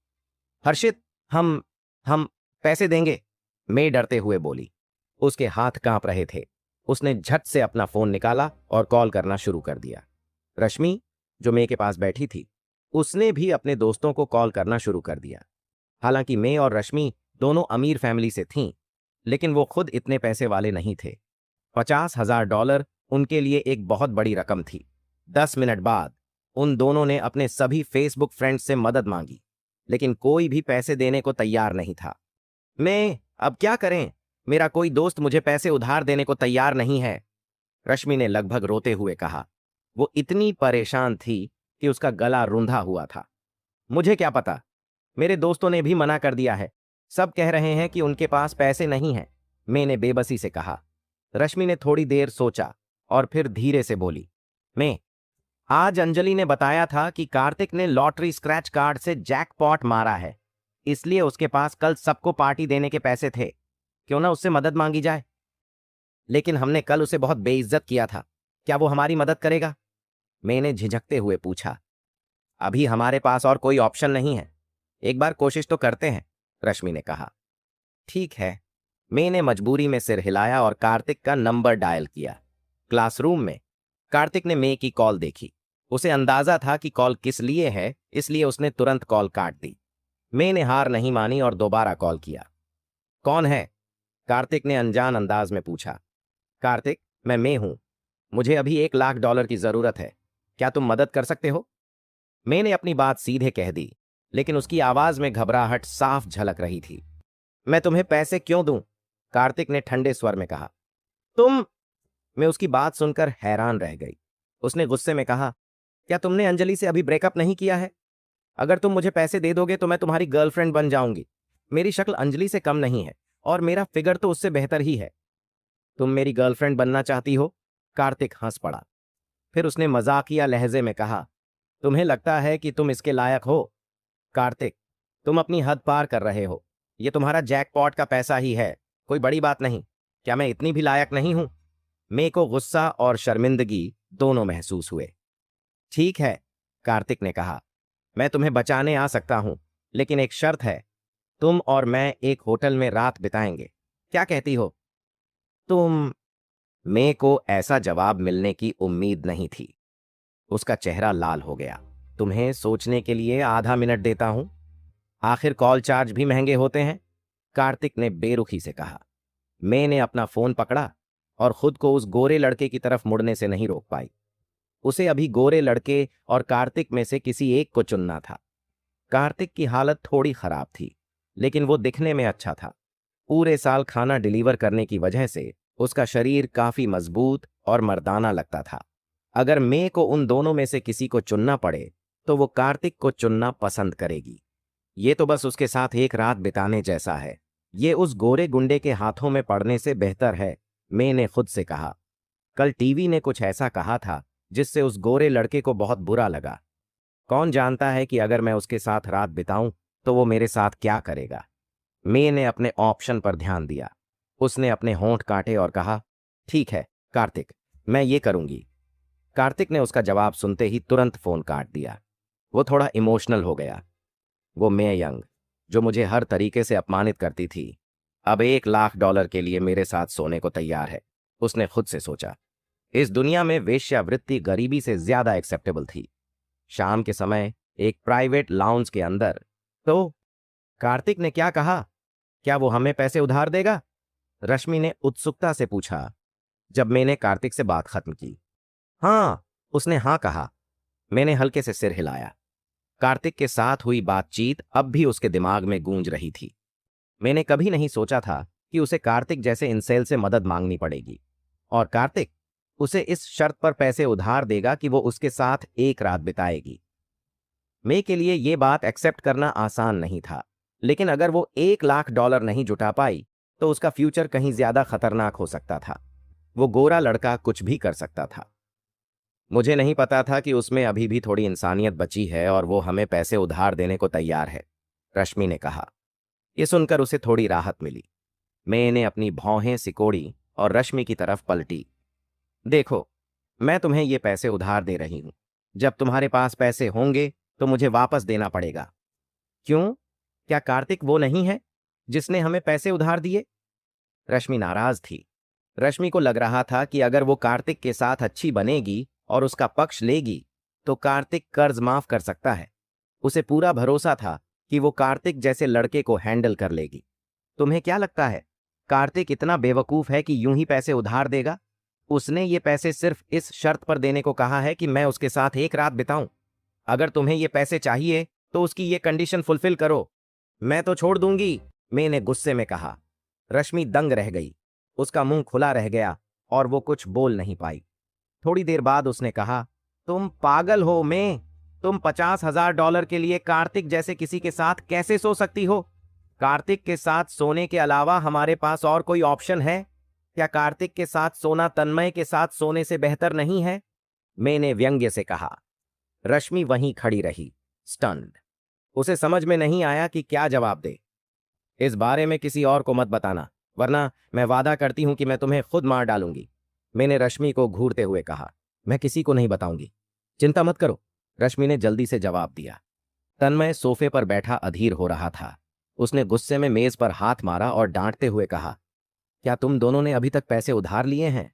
हर्षित, हम पैसे देंगे, मैं डरते हुए बोली। उसके हाथ कांप रहे थे। उसने झट से अपना फोन निकाला और कॉल करना शुरू कर दिया। रश्मि, जो मैं के पास बैठी थी, उसने भी अपने दोस्तों को कॉल करना शुरू कर दिया। हालांकि मैं और रश्मि दोनों अमीर फैमिली से थीं, लेकिन वो खुद इतने पैसे वाले नहीं थे। $50,000 उनके लिए एक बहुत बड़ी रकम थी। 10 मिनट बाद उन दोनों ने अपने सभी फेसबुक फ्रेंड्स से मदद मांगी, लेकिन कोई भी पैसे देने को तैयार नहीं था। मैं अब क्या करें? मेरा कोई दोस्त मुझे पैसे उधार देने को तैयार नहीं है, रश्मि ने लगभग रोते हुए कहा। वो इतनी परेशान थी कि उसका गला रुंधा हुआ था। मुझे क्या पता, मेरे दोस्तों ने भी मना कर दिया है। सब कह रहे हैं कि उनके पास पैसे नहीं हैं, मैंने बेबसी से कहा। रश्मि ने थोड़ी देर सोचा और फिर धीरे से बोली, मैं आज अंजलि ने बताया था कि कार्तिक ने लॉटरी स्क्रैच कार्ड से जैकपॉट मारा है, इसलिए उसके पास कल सबको पार्टी देने के पैसे थे। क्यों ना उससे मदद मांगी जाए? लेकिन हमने कल उसे बहुत बेइज्जत किया था, क्या वो हमारी मदद करेगा? मैंने झिझकते हुए पूछा। अभी हमारे पास और कोई ऑप्शन नहीं है, एक बार कोशिश तो करते हैं, रश्मि ने कहा। ठीक है, मैंने मजबूरी में सिर हिलाया और कार्तिक का नंबर डायल किया। क्लासरूम में कार्तिक ने मे की कॉल देखी। उसे अंदाजा था कि कॉल किस लिए है, इसलिए उसने तुरंत कॉल काट दी। मैंने हार नहीं मानी और दोबारा कॉल किया। कौन है? कार्तिक ने अनजान अंदाज में पूछा। कार्तिक, मैं हूं। मुझे अभी $1,00,000 की जरूरत है, क्या तुम मदद कर सकते हो? मैंने अपनी बात सीधे कह दी, लेकिन उसकी आवाज में घबराहट साफ झलक रही थी। मैं तुम्हें पैसे क्यों दूं? कार्तिक ने ठंडे स्वर में कहा। तुम। मैं उसकी बात सुनकर हैरान रह गई। उसने गुस्से में कहा, क्या तुमने अंजलि से अभी ब्रेकअप नहीं किया है? अगर तुम मुझे पैसे दे दोगे तो मैं तुम्हारी गर्लफ्रेंड बन जाऊंगी। मेरी शक्ल अंजलि से कम नहीं है और मेरा फिगर तो उससे बेहतर ही है। तुम मेरी गर्लफ्रेंड बनना चाहती हो? कार्तिक हंस पड़ा। फिर उसने मजाकिया लहजे में कहा, तुम्हें लगता है कि तुम इसके लायक हो? कार्तिक, तुम अपनी हद पार कर रहे हो। ये तुम्हारा जैकपॉट का पैसा ही है, कोई बड़ी बात नहीं। क्या मैं इतनी भी लायक नहीं हूं? मे को गुस्सा और शर्मिंदगी दोनों महसूस हुए। ठीक है, कार्तिक ने कहा, मैं तुम्हें बचाने आ सकता हूं, लेकिन एक शर्त है। तुम और मैं एक होटल में रात बिताएंगे। क्या कहती हो? तुम। मे को ऐसा जवाब मिलने की उम्मीद नहीं थी। उसका चेहरा लाल हो गया। तुम्हें सोचने के लिए आधा मिनट देता हूं। आखिर कॉल चार्ज भी महंगे होते हैं, कार्तिक ने बेरुखी से कहा। मैंने अपना फोन पकड़ा और खुद को उस गोरे लड़के की तरफ मुड़ने से नहीं रोक पाई। उसे अभी गोरे लड़के और कार्तिक में से किसी एक को चुनना था। कार्तिक की हालत थोड़ी खराब थी, लेकिन वो दिखने में अच्छा था। पूरे साल खाना डिलीवर करने की वजह से उसका शरीर काफी मजबूत और मर्दाना लगता था। अगर मे को उन दोनों में से किसी को चुनना पड़े तो वो कार्तिक को चुनना पसंद करेगी। ये तो बस उसके साथ एक रात बिताने जैसा है। ये उस गोरे गुंडे के हाथों में पड़ने से बेहतर है, मे ने खुद से कहा। कल टीवी ने कुछ ऐसा कहा था जिससे उस गोरे लड़के को बहुत बुरा लगा। कौन जानता है कि अगर मैं उसके साथ रात बिताऊं तो वो मेरे साथ क्या करेगा। मे ने अपने ऑप्शन पर ध्यान दिया। उसने अपने होंठ काटे और कहा, ठीक है कार्तिक, मैं ये करूंगी। कार्तिक ने उसका जवाब सुनते ही तुरंत फोन काट दिया। वो थोड़ा इमोशनल हो गया। वो मे यंग, जो मुझे हर तरीके से अपमानित करती थी, अब $1,00,000 के लिए मेरे साथ सोने को तैयार है, उसने खुद से सोचा। इस दुनिया में वेश्यावृत्ति गरीबी से ज्यादा एक्सेप्टेबल थी। शाम के समय एक प्राइवेट लाउंज के अंदर। तो कार्तिक ने क्या कहा? क्या वो हमें पैसे उधार देगा? रश्मि ने उत्सुकता से पूछा जब मैंने कार्तिक से बात खत्म की। हाँ, उसने हाँ कहा। मैंने हल्के से सिर हिलाया। कार्तिक के साथ हुई बातचीत अब भी उसके दिमाग में गूंज रही थी। मैंने कभी नहीं सोचा था कि उसे कार्तिक जैसे इंसेल से मदद मांगनी पड़ेगी, और कार्तिक उसे इस शर्त पर पैसे उधार देगा कि वो उसके साथ एक रात बिताएगी। मे के लिए ये बात एक्सेप्ट करना आसान नहीं था, लेकिन अगर वो $1,00,000 नहीं जुटा पाई तो उसका फ्यूचर कहीं ज्यादा खतरनाक हो सकता था। वो गोरा लड़का कुछ भी कर सकता था। मुझे नहीं पता था कि उसमें अभी भी थोड़ी इंसानियत बची है और वो हमें पैसे उधार देने को तैयार है, रश्मि ने कहा। यह सुनकर उसे थोड़ी राहत मिली। मैंने अपनी भौहें सिकोड़ी और रश्मि की तरफ पलटी। देखो, मैं तुम्हें ये पैसे उधार दे रही हूं। जब तुम्हारे पास पैसे होंगे तो मुझे वापस देना पड़ेगा। क्यों? क्या कार्तिक वो नहीं है जिसने हमें पैसे उधार दिए? रश्मि नाराज थी। रश्मि को लग रहा था कि अगर वो कार्तिक के साथ अच्छी बनेगी और उसका पक्ष लेगी तो कार्तिक कर्ज माफ कर सकता है। उसे पूरा भरोसा था कि वो कार्तिक जैसे लड़के को हैंडल कर लेगी। तुम्हें क्या लगता है कार्तिक इतना बेवकूफ है कि यूं ही पैसे उधार देगा? उसने ये पैसे सिर्फ इस शर्त पर देने को कहा है कि मैं उसके साथ एक रात बिताऊं। अगर तुम्हें ये पैसे चाहिए तो उसकी ये कंडीशन फुलफिल करो। मैं तो छोड़ दूंगी, मैंने गुस्से में कहा। रश्मि दंग रह गई। उसका मुंह खुला रह गया और वो कुछ बोल नहीं पाई। थोड़ी देर बाद उसने कहा, तुम पागल हो मैं? तुम $50,000 के लिए कार्तिक जैसे किसी के साथ कैसे सो सकती हो? कार्तिक के साथ सोने के अलावा हमारे पास और कोई ऑप्शन है? क्या कार्तिक के साथ सोना तन्मय के साथ सोने से बेहतर नहीं है? मैंने व्यंग्य से कहा। रश्मि वहीं खड़ी रही, स्टन्ड। उसे समझ में नहीं आया कि क्या जवाब दे। इस बारे में किसी और को मत बताना, वरना मैं वादा करती हूं कि मैं तुम्हें खुद मार डालूंगी, मैंने रश्मि को घूरते हुए कहा। मैं किसी को नहीं बताऊंगी, चिंता मत करो, रश्मि ने जल्दी से जवाब दिया। तन्मय सोफे पर बैठा अधीर हो रहा था। उसने गुस्से में मेज पर हाथ मारा और डांटते हुए कहा, क्या तुम दोनों ने अभी तक पैसे उधार लिए हैं?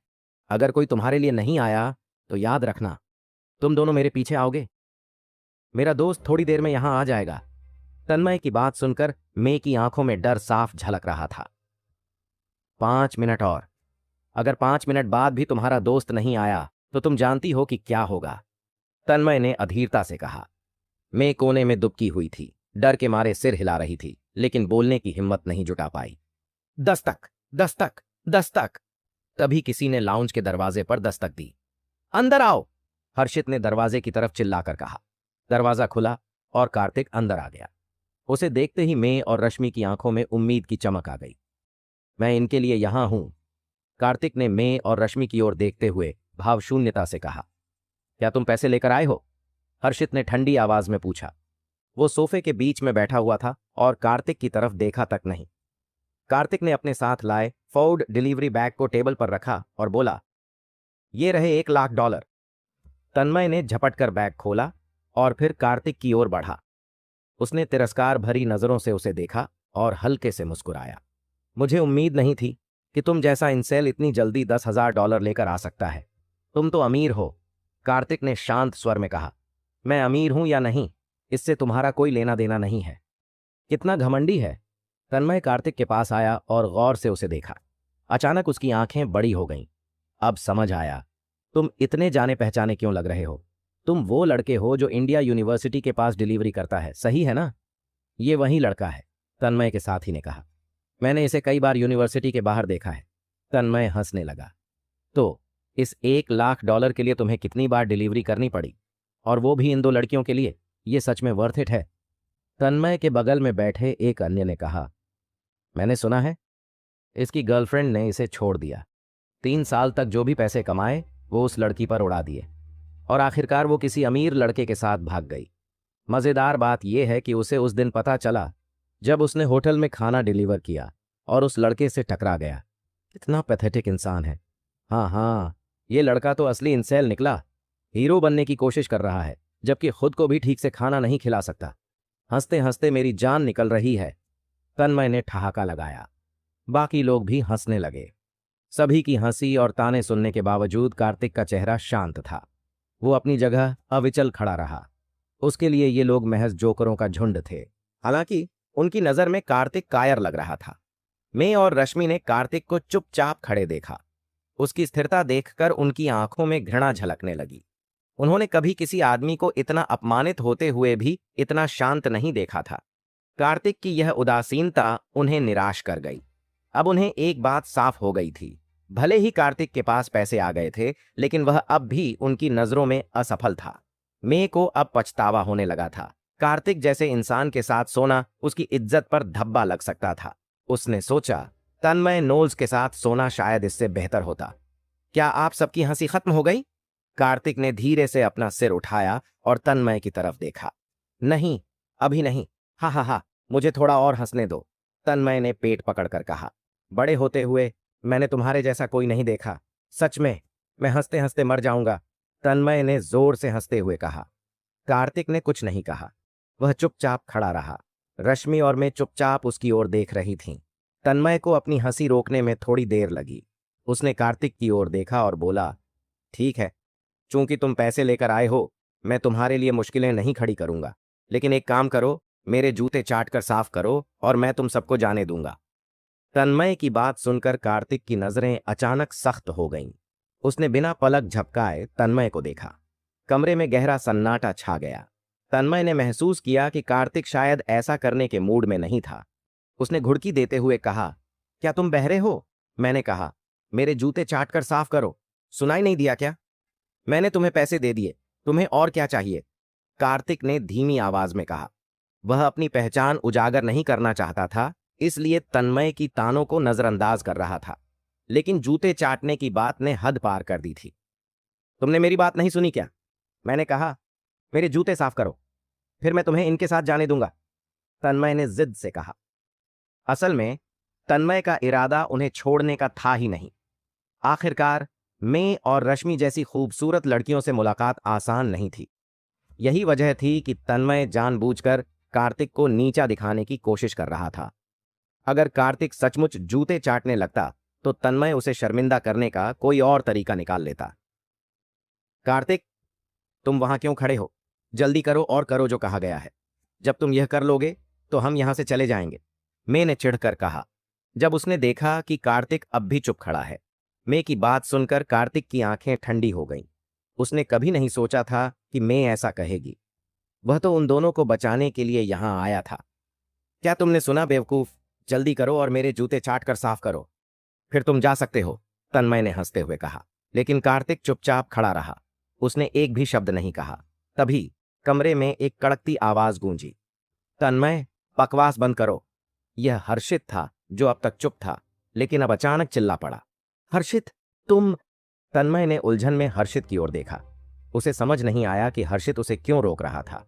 अगर कोई तुम्हारे लिए नहीं आया तो याद रखना, तुम दोनों मेरे पीछे आओगे। मेरा दोस्त थोड़ी देर में यहां आ जाएगा। तन्मय की बात सुनकर मे की आंखों में डर साफ झलक रहा था। 5 मिनट और। अगर 5 मिनट बाद भी तुम्हारा दोस्त नहीं आया तो तुम जानती हो कि क्या होगा, तन्मय ने अधीरता से कहा। मैं कोने में दुबकी हुई थी, डर के मारे सिर हिला रही थी, लेकिन बोलने की हिम्मत नहीं जुटा पाई। दस्तक, दस्तक, दस्तक। तभी किसी ने लाउंज के दरवाजे पर दस्तक दी। अंदर आओ, हर्षित ने दरवाजे की तरफ चिल्लाकर कहा। दरवाजा खुला और कार्तिक अंदर आ गया। उसे देखते ही मैं और रश्मि की आंखों में उम्मीद की चमक आ गई। मैं इनके लिए यहां हूं, कार्तिक ने मैं और रश्मि की ओर देखते हुए भावशून्यता से कहा। क्या तुम पैसे लेकर आए हो? हर्षित ने ठंडी आवाज में पूछा। वो सोफे के बीच में बैठा हुआ था और कार्तिक की तरफ देखा तक नहीं। कार्तिक ने अपने साथ लाए फूड डिलीवरी बैग को टेबल पर रखा और बोला, ये रहे $1,00,000। तन्मय ने झपट कर बैग खोला और फिर कार्तिक की ओर बढ़ा। उसने तिरस्कार भरी नजरों से उसे देखा और हल्के से मुस्कुराया। मुझे उम्मीद नहीं थी कि तुम जैसा इंसेल इतनी जल्दी $10,000 लेकर आ सकता है। तुम तो अमीर हो, कार्तिक ने शांत स्वर में कहा। मैं अमीर हूं या नहीं, इससे तुम्हारा कोई लेना देना नहीं है। कितना घमंडी है। तन्मय कार्तिक के पास आया और गौर से उसे देखा। अचानक उसकी आंखें बड़ी हो गईं। अब समझ आया, तुम इतने जाने पहचाने क्यों लग रहे हो। तुम वो लड़के हो जो इंडिया यूनिवर्सिटी के पास डिलीवरी करता है, सही है ना? ये वही लड़का है, तन्मय के साथी ने कहा। मैंने इसे कई बार यूनिवर्सिटी के बाहर देखा है। तन्मय हंसने लगा। तो इस $1,00,000 के लिए तुम्हें कितनी बार डिलीवरी करनी पड़ी, और वो भी इन 2 लड़कियों के लिए? ये सच में वर्थ इट है? तन्मय के बगल में बैठे एक अन्य ने कहा। मैंने सुना है इसकी गर्लफ्रेंड ने इसे छोड़ दिया। 3 साल तक जो भी पैसे कमाए वो उस लड़की पर उड़ा दिए, और आखिरकार वो किसी अमीर लड़के के साथ भाग गई। मजेदार बात यह है कि उसे उस दिन पता चला जब उसने होटल में खाना डिलीवर किया और उस लड़के से टकरा गया। कितना पैथेटिक इंसान है। हाँ हाँ, ये लड़का तो असली इंसेल निकला। हीरो बनने की कोशिश कर रहा है, जबकि खुद को भी ठीक से खाना नहीं खिला सकता। हंसते हंसते मेरी जान निकल रही है, तन्मय ने ठहाका लगाया। बाकी लोग भी हंसने लगे। सभी की हंसी और ताने सुनने के बावजूद कार्तिक का चेहरा शांत था। वो अपनी जगह अविचल खड़ा रहा। उसके लिए ये लोग महज जोकरों का झुंड थे। हालांकि उनकी नजर में कार्तिक कायर लग रहा था। मैं और रश्मि ने कार्तिक को चुपचाप खड़े देखा। उसकी स्थिरता देखकर उनकी आंखों में घृणा झलकने लगी। उन्होंने कभी किसी आदमी को इतना अपमानित होते हुए भी इतना शांत नहीं देखा था। कार्तिक की यह उदासीनता उन्हें निराश कर गई। अब उन्हें एक बात साफ हो गई थी, भले ही कार्तिक के पास पैसे आ गए थे, लेकिन वह अब भी उनकी नजरों में असफल था। मैं को अब पछतावा होने लगा था। कार्तिक जैसे इंसान के साथ सोना उसकी इज्जत पर धब्बा लग सकता था। उसने सोचा, तन्मय नोल्स के साथ सोना शायद इससे बेहतर होता। क्या आप सबकी हंसी खत्म हो गई? कार्तिक ने धीरे से अपना सिर उठाया और तन्मय की तरफ देखा। नहीं, अभी नहीं। हा हा हा, मुझे थोड़ा और हंसने दो, तन्मय ने पेट पकड़कर कहा। बड़े होते हुए मैंने तुम्हारे जैसा कोई नहीं देखा। सच में, मैं हंसते हंसते मर जाऊंगा, तन्मय ने जोर से हंसते हुए कहा। कार्तिक ने कुछ नहीं कहा। वह चुपचाप खड़ा रहा। रश्मि और मैं चुपचाप उसकी ओर देख रही थीं। तन्मय को अपनी हंसी रोकने में थोड़ी देर लगी। उसने कार्तिक की ओर देखा और बोला, ठीक है, चूंकि तुम पैसे लेकर आए हो, मैं तुम्हारे लिए मुश्किलें नहीं खड़ी करूंगा, लेकिन एक काम करो, मेरे जूते चाट कर साफ करो और मैं तुम सबको जाने दूंगा। तन्मय की बात सुनकर कार्तिक की नजरें अचानक सख्त हो गईं। उसने बिना पलक झपकाए तन्मय को देखा। कमरे में गहरा सन्नाटा छा गया। तन्मय ने महसूस किया कि कार्तिक शायद ऐसा करने के मूड में नहीं था। उसने घुड़की देते हुए कहा, क्या तुम बहरे हो? मैंने कहा, मेरे जूते चाट कर साफ करो। सुनाई नहीं दिया क्या? मैंने तुम्हें पैसे दे दिए, तुम्हें और क्या चाहिए? कार्तिक ने धीमी आवाज में कहा। वह अपनी पहचान उजागर नहीं करना चाहता था, इसलिए तन्मय की तानों को नजरअंदाज कर रहा था, लेकिन जूते चाटने की बात ने हद पार कर दी थी। तुमने मेरी बात नहीं सुनी क्या? मैंने कहा, मेरे जूते साफ करो, फिर मैं तुम्हें इनके साथ जाने दूंगा, तन्मय ने जिद से कहा। असल में तन्मय का इरादा उन्हें छोड़ने का था ही नहीं। आखिरकार मैं और रश्मि जैसी खूबसूरत लड़कियों से मुलाकात आसान नहीं थी। यही वजह थी कि तन्मय जानबूझकर कार्तिक को नीचा दिखाने की कोशिश कर रहा था। अगर कार्तिक सचमुच जूते चाटने लगता तो तन्मय उसे शर्मिंदा करने का कोई और तरीका निकाल लेता। कार्तिक, तुम वहां क्यों खड़े हो? जल्दी करो और करो जो कहा गया है। जब तुम यह कर लोगे तो हम यहां से चले जाएंगे, मैंने चिढ़कर कहा। जब उसने देखा कि कार्तिक अब भी चुप खड़ा है, मैं की बात सुनकर कार्तिक की आंखें ठंडी हो गईं। उसने कभी नहीं सोचा था कि मैं ऐसा कहेगी। वह तो उन दोनों को बचाने के लिए यहां आया था। क्या तुमने सुना बेवकूफ? जल्दी करो और मेरे जूते चाट कर साफ करो, फिर तुम जा सकते हो, तन्मय ने हंसते हुए कहा। लेकिन कार्तिक चुपचाप खड़ा रहा। उसने एक भी शब्द नहीं कहा। तभी कमरे में एक कड़कती आवाज गूंजी। तन्मय, बकवास बंद करो। यह हर्षित था, जो अब तक चुप था, लेकिन अब अचानक चिल्ला पड़ा। हर्षित, तुम? तन्मय ने उलझन में हर्षित की ओर देखा। उसे समझ नहीं आया कि हर्षित उसे क्यों रोक रहा था।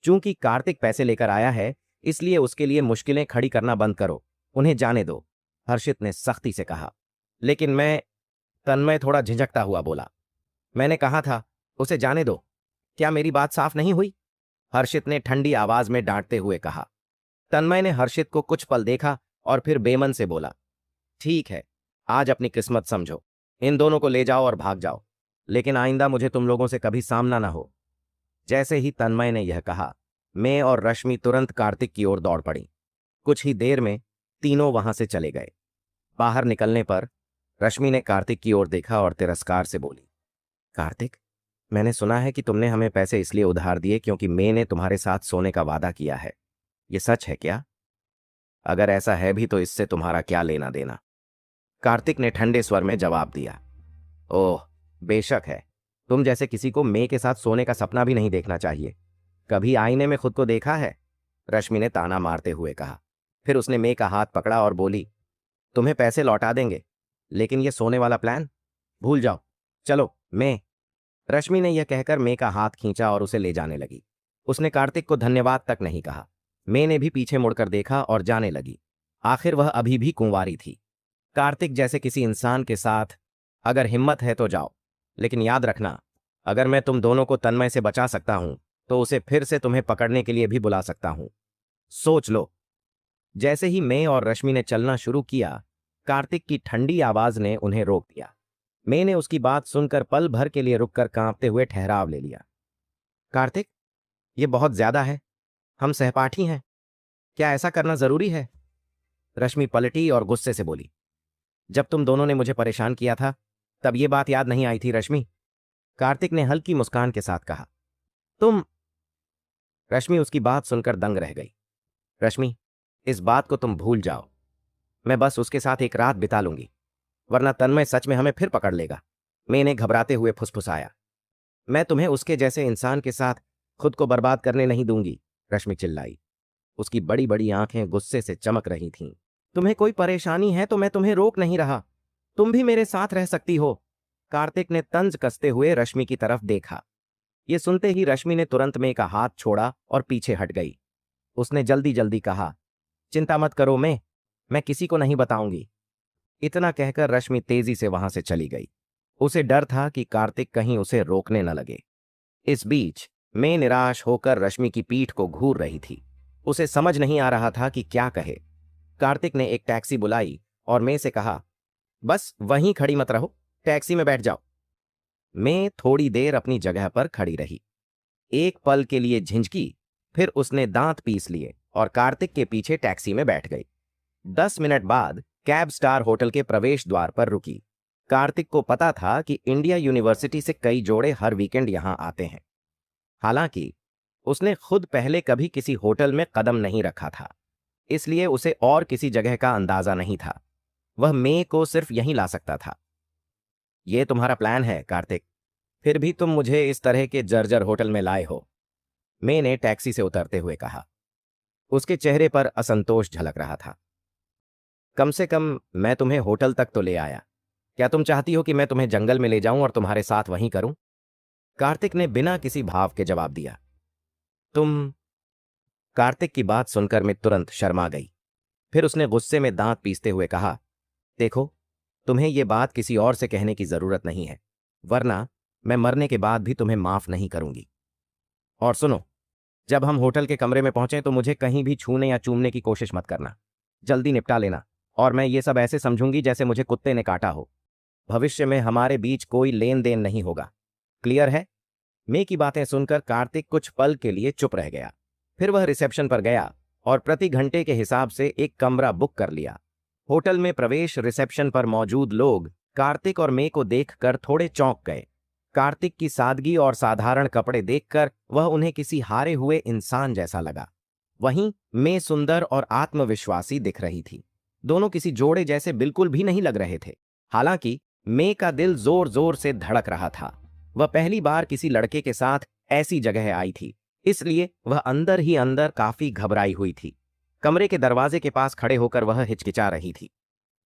चूंकि कार्तिक पैसे लेकर आया है, इसलिए उसके लिए मुश्किलें खड़ी करना बंद करो, उन्हें जाने दो, हर्षित ने सख्ती से कहा। लेकिन मैं, तन्मय थोड़ा झिझकता हुआ बोला। मैंने कहा था उसे जाने दो। क्या मेरी बात साफ नहीं हुई? हर्षित ने ठंडी आवाज में डांटते हुए कहा। तन्मय ने हर्षित को कुछ पल देखा और फिर बेमन से बोला, ठीक है, आज अपनी किस्मत समझो। इन दोनों को ले जाओ और भाग जाओ, लेकिन आइंदा मुझे तुम लोगों से कभी सामना ना हो। जैसे ही तन्मय ने यह कहा, मैं और रश्मि तुरंत कार्तिक की ओर दौड़ पड़ी। कुछ ही देर में तीनों वहां से चले गए। बाहर निकलने पर रश्मि ने कार्तिक की ओर देखा और तिरस्कार से बोली, कार्तिक, मैंने सुना है कि तुमने हमें पैसे इसलिए उधार दिए क्योंकि मैंने तुम्हारे साथ सोने का वादा किया है। ये सच है क्या? अगर ऐसा है भी तो इससे तुम्हारा क्या लेना देना? कार्तिक ने ठंडे स्वर में जवाब दिया। ओह, बेशक है। तुम जैसे किसी को मे के साथ सोने का सपना भी नहीं देखना चाहिए। कभी आईने में खुद को देखा है? रश्मि ने ताना मारते हुए कहा। फिर उसने मे का हाथ पकड़ा और बोली, तुम्हें पैसे लौटा देंगे, लेकिन यह सोने वाला प्लान भूल जाओ। चलो मे। रश्मि ने यह कहकर मे का हाथ खींचा और उसे ले जाने लगी। उसने कार्तिक को धन्यवाद तक नहीं कहा। मे ने भी पीछे मुड़कर देखा और जाने लगी। आखिर वह अभी भी कुंवारी थी। कार्तिक जैसे किसी इंसान के साथ अगर हिम्मत है तो जाओ, लेकिन याद रखना, अगर मैं तुम दोनों को तन्मय से बचा सकता हूं तो उसे फिर से तुम्हें पकड़ने के लिए भी बुला सकता हूं। सोच लो। जैसे ही मैं और रश्मि ने चलना शुरू किया, कार्तिक की ठंडी आवाज ने उन्हें रोक दिया। मैं ने उसकी बात सुनकर पल भर के लिए रुककर कांपते हुए ठहराव ले लिया। कार्तिक, ये बहुत ज्यादा है। हम सहपाठी हैं। क्या ऐसा करना जरूरी है? रश्मि पलटी और गुस्से से बोली, जब तुम दोनों ने मुझे परेशान किया था, तब ये बात याद नहीं आई थी रश्मि? कार्तिक ने हल्की मुस्कान के साथ कहा। तुम? रश्मि उसकी बात सुनकर दंग रह गई। रश्मि, इस बात को तुम भूल जाओ। मैं बस उसके साथ एक रात बिता लूंगी, वरना तन्मय सच में हमें फिर पकड़ लेगा। मैंने घबराते हुए फुसफुसाया। मैं तुम्हें उसके जैसे इंसान के साथ खुद को बर्बाद करने नहीं दूंगी, रश्मि चिल्लाई। उसकी बड़ी बड़ी आंखें गुस्से से चमक रही थीं। तुम्हें कोई परेशानी है तो मैं तुम्हें रोक नहीं रहा। तुम भी मेरे साथ रह सकती हो। कार्तिक ने तंज कसते हुए रश्मि की तरफ देखा। ये सुनते ही रश्मि ने तुरंत मे का हाथ छोड़ा और पीछे हट गई। उसने जल्दी जल्दी कहा, चिंता मत करो मैं किसी को नहीं बताऊंगी। इतना कहकर रश्मि तेजी से वहां से चली गई। उसे डर था कि कार्तिक कहीं उसे रोकने न लगे। इस बीच मैं निराश होकर रश्मि की पीठ को घूर रही थी। उसे समझ नहीं आ रहा था कि क्या कहे। कार्तिक ने एक टैक्सी बुलाई और मैं से कहा, बस वहीं खड़ी मत रहो, टैक्सी में बैठ जाओ। मैं थोड़ी देर अपनी जगह पर खड़ी रही। एक पल के लिए झिझकी, फिर उसने दांत पीस लिए और कार्तिक के पीछे टैक्सी में बैठ गई। 10 मिनट बाद कैब स्टार होटल के प्रवेश द्वार पर रुकी। कार्तिक को पता था कि इंडिया यूनिवर्सिटी से कई जोड़े हर वीकेंड यहां आते हैं। हालांकि उसने खुद पहले कभी किसी होटल में कदम नहीं रखा था, इसलिए उसे और किसी जगह का अंदाजा नहीं था। वह मे को सिर्फ यहीं ला सकता था। यह तुम्हारा प्लान है कार्तिक, फिर भी तुम मुझे इस तरह के जर्जर होटल में लाए हो, मे ने टैक्सी से उतरते हुए कहा। उसके चेहरे पर असंतोष झलक रहा था। कम से कम मैं तुम्हें होटल तक तो ले आया। क्या तुम चाहती हो कि मैं तुम्हें जंगल में ले जाऊं और तुम्हारे साथ वहीं करूं? कार्तिक ने बिना किसी भाव के जवाब दिया। तुम? कार्तिक की बात सुनकर मैं तुरंत शर्मा गई। फिर उसने गुस्से में दांत पीसते हुए कहा, देखो, तुम्हें यह बात किसी और से कहने की जरूरत नहीं है, वरना मैं मरने के बाद भी तुम्हें माफ नहीं करूंगी। और सुनो, जब हम होटल के कमरे में पहुंचे तो मुझे कहीं भी छूने या चूमने की कोशिश मत करना। जल्दी निपटा लेना, और मैं ये सब ऐसे समझूंगी जैसे मुझे कुत्ते ने काटा हो। भविष्य में हमारे बीच कोई लेन देन नहीं होगा। क्लियर है? मे की बातें सुनकर कार्तिक कुछ पल के लिए चुप रह गया। फिर वह रिसेप्शन पर गया और प्रति घंटे के हिसाब से एक कमरा बुक कर लिया। होटल में प्रवेश रिसेप्शन पर मौजूद लोग कार्तिक और मे को देखकर थोड़े चौंक गए। कार्तिक की सादगी और साधारण कपड़े देखकर वह उन्हें किसी हारे हुए इंसान जैसा लगा। वहीं मैं सुंदर और आत्मविश्वासी दिख रही थी। दोनों किसी जोड़े जैसे बिल्कुल भी नहीं लग रहे थे। हालांकि मैं का दिल जोर जोर से धड़क रहा था। वह पहली बार किसी लड़के के साथ ऐसी जगह आई थी, इसलिए वह अंदर ही अंदर काफी घबराई हुई थी। कमरे के दरवाजे के पास खड़े होकर वह हिचकिचा रही थी।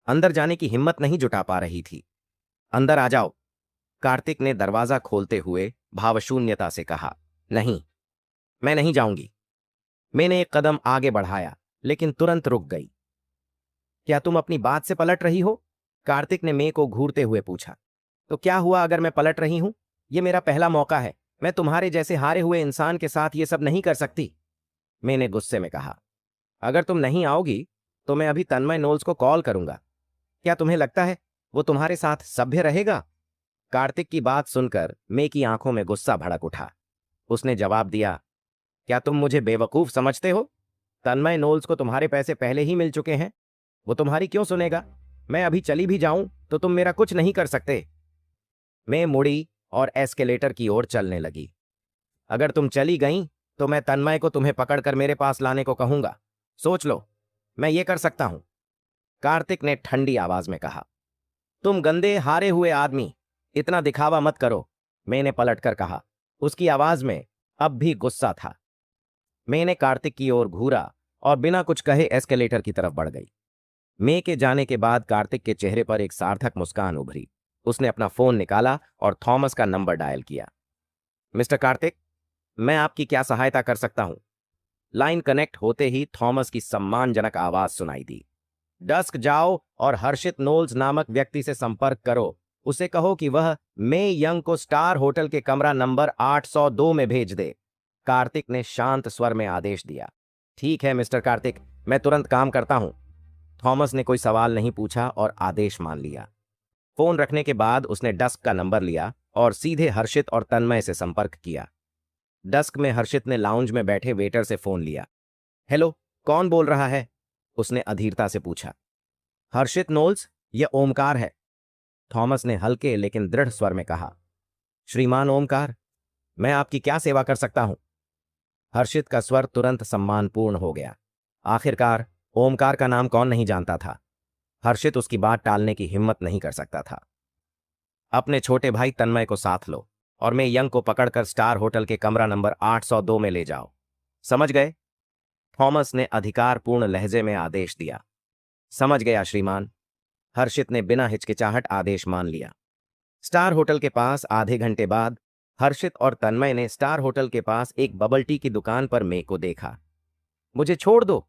अंदर जाने की हिम्मत नहीं जुटा पा रही थी। अंदर आ जाओ, कार्तिक ने दरवाजा खोलते हुए भावशून्यता से कहा। नहीं, मैं नहीं जाऊंगी। मैंने एक कदम आगे बढ़ाया, लेकिन तुरंत रुक गई। क्या तुम अपनी बात से पलट रही हो? कार्तिक ने मैं को घूरते हुए पूछा। तो क्या हुआ अगर मैं पलट रही हूं? यह मेरा पहला मौका है। मैं तुम्हारे जैसे हारे हुए इंसान के साथ ये सब नहीं कर सकती, मैंने गुस्से में कहा। अगर तुम नहीं आओगी तो मैं अभी तन्मय नोल्स को कॉल करूंगा। क्या तुम्हें लगता है वो तुम्हारे साथ सभ्य रहेगा? कार्तिक की बात सुनकर मैं की आंखों में गुस्सा भड़क उठा। उसने जवाब दिया, क्या तुम मुझे बेवकूफ समझते हो? तन्मय नोल्स को तुम्हारे पैसे पहले ही मिल चुके हैं। वो तुम्हारी क्यों सुनेगा? मैं अभी चली भी जाऊं तो तुम मेरा कुछ नहीं कर सकते। मैं मुड़ी और एस्केलेटर की ओर चलने लगी। अगर तुम चली गईं तो मैं तन्मय को तुम्हें पकड़कर मेरे पास लाने को कहूंगा। सोच लो, मैं ये कर सकता हूं। कार्तिक ने ठंडी आवाज में कहा। तुम गंदे हारे हुए आदमी, इतना दिखावा मत करो, मैंने पलटकर कहा। उसकी आवाज में अब भी गुस्सा था। मैंने कार्तिक की ओर घूरा और बिना कुछ कहे एस्केलेटर की तरफ बढ़ गई। मैं के जाने के बाद कार्तिक के चेहरे पर एक सार्थक मुस्कान उभरी। उसने अपना फोन निकाला और थॉमस का नंबर डायल किया। मिस्टर कार्तिक, मैं आपकी क्या सहायता कर सकता हूं? लाइन कनेक्ट होते ही थॉमस की सम्मानजनक आवाज सुनाई दी। डस्क जाओ और हर्षित नोल्स नामक व्यक्ति से संपर्क करो। उसे कहो कि वह मे यंग को स्टार होटल के कमरा नंबर 802 में भेज दे। कार्तिक ने शांत स्वर में आदेश दिया। ठीक है मिस्टर कार्तिक, मैं तुरंत काम करता हूं। थॉमस ने कोई सवाल नहीं पूछा और आदेश मान लिया। फोन रखने के बाद उसने डस्क का नंबर लिया और सीधे हर्षित और तन्मय से संपर्क किया। डस्क में हर्षित ने लाउंज में बैठे वेटर से फोन लिया। हेलो, कौन बोल रहा है? उसने अधीरता से पूछा। हर्षित नोल्स, यह ओमकार है, थॉमस ने हल्के लेकिन दृढ़ स्वर में कहा। श्रीमान ओमकार, मैं आपकी क्या सेवा कर सकता हूं? हर्षित का स्वर तुरंत सम्मानपूर्ण हो गया। आखिरकार ओमकार का नाम कौन नहीं जानता था। हर्षित उसकी बात टालने की हिम्मत नहीं कर सकता था। अपने छोटे भाई तन्मय को साथ लो और मैं यंग को पकड़कर स्टार होटल के कमरा नंबर 802 में ले जाओ। समझ गए? थॉमस ने अधिकारपूर्ण लहजे में आदेश दिया। समझ गया श्रीमान, हर्षित ने बिना हिचकिचाहट आदेश मान लिया। स्टार होटल के पास आधे घंटे बाद हर्षित और तन्मय ने स्टार होटल के पास एक बबल टी की दुकान पर मे को देखा। मुझे छोड़ दो,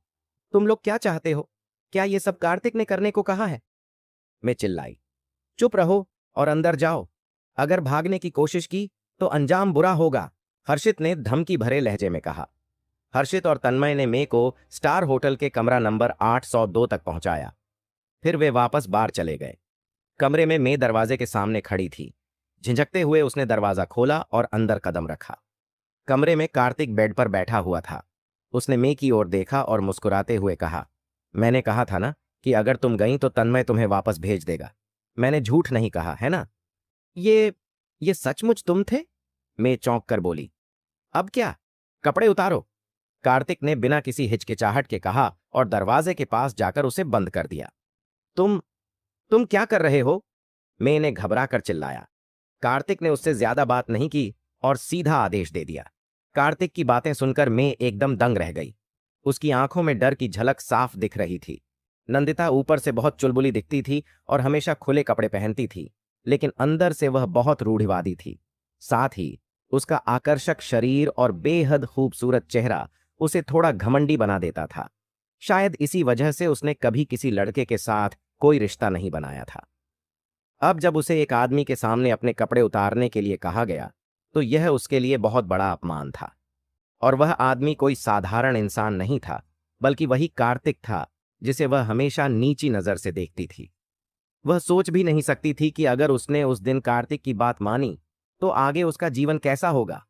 तुम लोग क्या चाहते हो? क्या ये सब कार्तिक ने करने को कहा है? मैं चिल्लाई। चुप रहो और अंदर जाओ। अगर भागने की कोशिश की तो अंजाम बुरा होगा, हर्षित ने धमकी भरे लहजे में कहा। हर्षित और तन्मय ने मे को स्टार होटल के कमरा नंबर 802 तक पहुंचाया। फिर वे वापस बार चले गए। कमरे में मे दरवाजे के सामने खड़ी थी। झिझकते हुए उसने दरवाजा खोला और अंदर कदम रखा। कमरे में कार्तिक बेड पर बैठा हुआ था। उसने मे की ओर देखा और मुस्कुराते हुए कहा, मैंने कहा था ना कि अगर तुम गई तो तन्मय तुम्हें वापस भेज देगा। मैंने झूठ नहीं कहा, है ना? ये सचमुच तुम थे? मैं चौंक कर बोली। अब क्या? कपड़े उतारो, कार्तिक ने बिना किसी हिचकिचाहट के कहा और दरवाजे के पास जाकर उसे बंद कर दिया। तुम क्या कर रहे हो? मैंने घबरा कर चिल्लाया। कार्तिक ने उससे ज्यादा बात नहीं की और सीधा आदेश दे दिया। कार्तिक की बातें सुनकर मैं एकदम दंग रह गई। उसकी आंखों में डर की झलक साफ दिख रही थी। नंदिता ऊपर से बहुत चुलबुली दिखती थी और हमेशा खुले कपड़े पहनती थी, लेकिन अंदर से वह बहुत रूढ़िवादी थी। साथ ही उसका आकर्षक शरीर और बेहद खूबसूरत चेहरा उसे थोड़ा घमंडी बना देता था। शायद इसी वजह से उसने कभी किसी लड़के के साथ कोई रिश्ता नहीं बनाया था। अब जब उसे एक आदमी के सामने अपने कपड़े उतारने के लिए कहा गया तो यह उसके लिए बहुत बड़ा अपमान था। और वह आदमी कोई साधारण इंसान नहीं था, बल्कि वही कार्तिक था जिसे वह हमेशा नीची नजर से देखती थी। वह सोच भी नहीं सकती थी कि अगर उसने उस दिन कार्तिक की बात मानी तो आगे उसका जीवन कैसा होगा।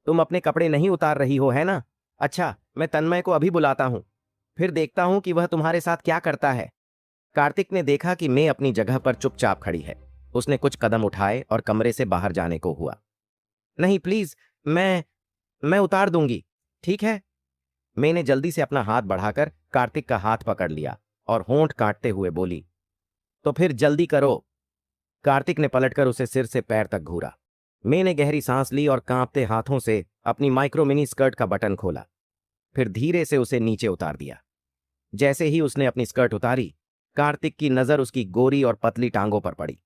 तुम अपने कपड़े नहीं उतार रही हो, है ना? अच्छा, मैं तन्मय को अभी बुलाता हूं, फिर देखता हूं कि वह तुम्हारे साथ क्या करता है। कार्तिक ने देखा कि मैं अपनी जगह पर चुपचाप खड़ी है। उसने कुछ कदम उठाए और कमरे से बाहर जाने को हुआ। नहीं प्लीज, मैं उतार दूंगी, ठीक है। मैंने जल्दी से अपना हाथ बढ़ाकर कार्तिक का हाथ पकड़ लिया और होंठ काटते हुए बोली, तो फिर जल्दी करो। कार्तिक ने पलटकर उसे सिर से पैर तक घूरा। मैंने गहरी सांस ली और कांपते हाथों से अपनी माइक्रो मिनी स्कर्ट का बटन खोला, फिर धीरे से उसे नीचे उतार दिया। जैसे ही उसने अपनी स्कर्ट उतारी, कार्तिक की नजर उसकी गोरी और पतली टांगों पर पड़ी।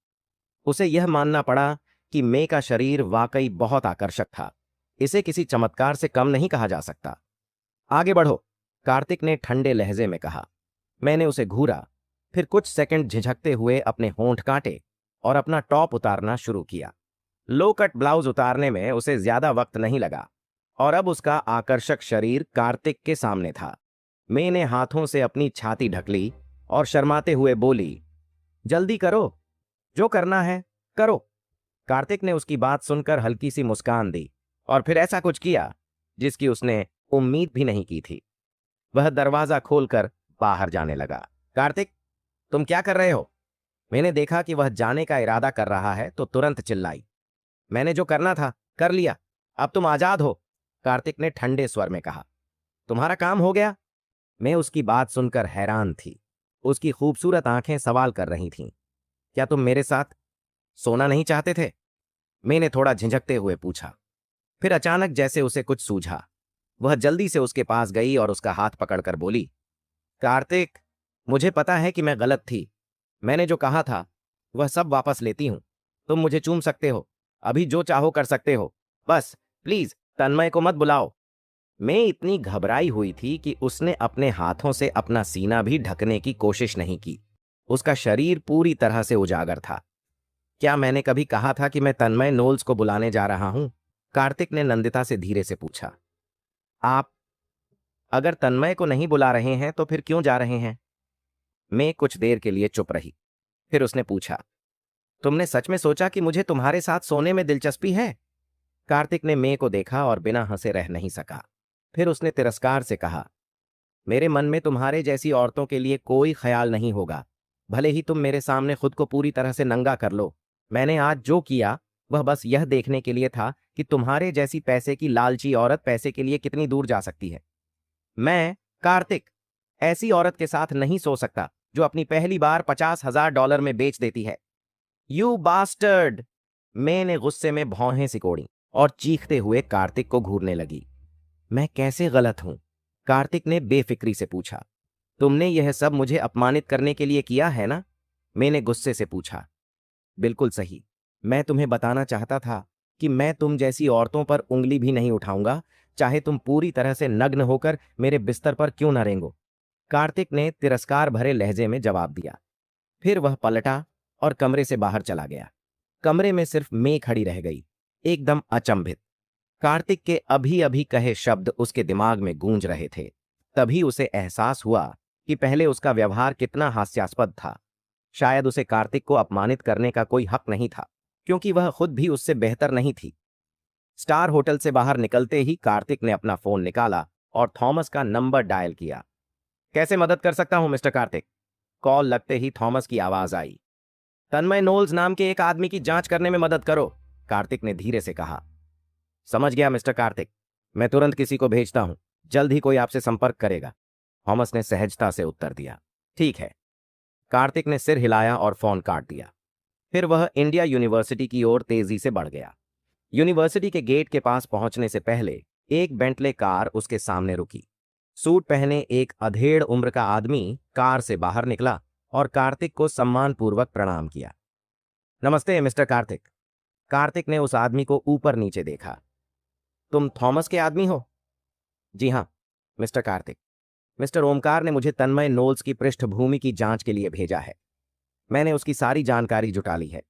उसे यह मानना पड़ा कि मे का शरीर वाकई बहुत आकर्षक था। इसे किसी चमत्कार से कम नहीं कहा जा सकता। आगे बढ़ो, कार्तिक ने ठंडे लहजे में कहा। मैंने उसे घूरा, फिर कुछ सेकंड झिझकते हुए अपने होंठ काटे और अपना टॉप उतारना शुरू किया। लो कट ब्लाउज उतारने में उसे ज्यादा वक्त नहीं लगा और अब उसका आकर्षक शरीर कार्तिक के सामने था। मैंने हाथों से अपनी छाती ढक ली और शर्माते हुए बोली, जल्दी करो, जो करना है करो। कार्तिक ने उसकी बात सुनकर हल्की सी मुस्कान दी और फिर ऐसा कुछ किया जिसकी उसने उम्मीद भी नहीं की थी। वह दरवाजा खोलकर बाहर जाने लगा। कार्तिक, तुम क्या कर रहे हो? मैंने देखा कि वह जाने का इरादा कर रहा है तो तुरंत चिल्लाई, मैंने जो करना था कर लिया, अब तुम आजाद हो। कार्तिक ने ठंडे स्वर में कहा। तुम्हारा काम हो गया? मैं उसकी बात सुनकर हैरान थी। उसकी खूबसूरत आंखें सवाल कर रही थीं। क्या तुम मेरे साथ सोना नहीं चाहते थे? मैंने थोड़ा झिझकते हुए पूछा। फिर अचानक जैसे उसे कुछ सूझा, वह जल्दी से उसके पास गई और उसका हाथ पकड़कर बोली, कार्तिक, मुझे पता है कि मैं गलत थी। मैंने जो कहा था वह सब वापस लेती हूं। तुम मुझे चूम सकते हो, अभी जो चाहो कर सकते हो। बस प्लीज तन्मय को मत बुलाओ। मैं इतनी घबराई हुई थी कि उसने अपने हाथों से अपना सीना भी ढकने की कोशिश नहीं की। उसका शरीर पूरी तरह से उजागर था। क्या मैंने कभी कहा था कि मैं तन्मय नोल्स को बुलाने जा रहा हूं? कार्तिक ने नंदिता से धीरे से पूछा। आप अगर तन्मय को नहीं बुला रहे हैं तो फिर क्यों जा रहे हैं? मैं कुछ देर के लिए चुप रही। फिर उसने पूछा, तुमने सच में सोचा कि मुझे तुम्हारे साथ सोने में दिलचस्पी है? कार्तिक ने मैं को देखा और बिना हंसे रह नहीं सका। फिर उसने तिरस्कार से कहा, मेरे मन में तुम्हारे जैसी औरतों के लिए कोई ख्याल नहीं होगा, भले ही तुम मेरे सामने खुद को पूरी तरह से नंगा कर लो। मैंने आज जो किया वह बस यह देखने के लिए था कि तुम्हारे जैसी पैसे की लालची औरत पैसे के लिए कितनी दूर जा सकती है। मैं, कार्तिक, ऐसी औरत के साथ नहीं सो सकता जो अपनी पहली बार $50,000 में बेच देती है। You bastard! मैंने गुस्से में भौहें सिकोड़ी और चीखते हुए कार्तिक को घूरने लगी। मैं कैसे गलत हूं? कार्तिक ने बेफिक्री से पूछा। तुमने यह सब मुझे अपमानित करने के लिए किया है ना? मैंने गुस्से से पूछा। बिल्कुल सही। मैं तुम्हें बताना चाहता था कि मैं तुम जैसी औरतों पर उंगली भी नहीं उठाऊंगा, चाहे तुम पूरी तरह से नग्न होकर मेरे बिस्तर पर क्यों न रेंगो। कार्तिक ने तिरस्कार भरे लहजे में जवाब दिया। फिर वह पलटा और कमरे से बाहर चला गया। कमरे में सिर्फ मैं खड़ी रह गई, एकदम अचंभित। कार्तिक के अभी अभी कहे शब्द उसके दिमाग में गूंज रहे थे। तभी उसे एहसास हुआ कि पहले उसका व्यवहार कितना हास्यास्पद था। शायद उसे कार्तिक को अपमानित करने का कोई हक नहीं था, क्योंकि वह खुद भी उससे बेहतर नहीं थी। स्टार होटल से बाहर निकलते ही कार्तिक ने अपना फोन निकाला और थॉमस का नंबर डायल किया। कैसे मदद कर सकता हूं मिस्टर कार्तिक? कॉल लगते ही थॉमस की आवाज आई। तन्मय नोल्स नाम के एक आदमी की जांच करने में मदद करो, कार्तिक ने धीरे से कहा। समझ गया मिस्टर कार्तिक, मैं तुरंत किसी को भेजता हूं, जल्द ही कोई आपसे संपर्क करेगा, थॉमस ने सहजता से उत्तर दिया। ठीक है। कार्तिक ने सिर हिलाया और फोन काट दिया। फिर वह इंडिया यूनिवर्सिटी की ओर तेजी से बढ़ गया। यूनिवर्सिटी के गेट के पास पहुंचने से पहले एक बेंटले कार उसके सामने रुकी। सूट पहने एक अधेड़ उम्र का आदमी कार से बाहर निकला और कार्तिक को सम्मानपूर्वक प्रणाम किया। नमस्ते मिस्टर कार्तिक। कार्तिक ने उस आदमी को ऊपर नीचे देखा। तुम थॉमस के आदमी हो? जी हां मिस्टर कार्तिक। मिस्टर ओमकार ने मुझे तन्मय नोल्स की पृष्ठभूमि की जांच के लिए भेजा है। मैंने उसकी सारी जानकारी जुटा ली है।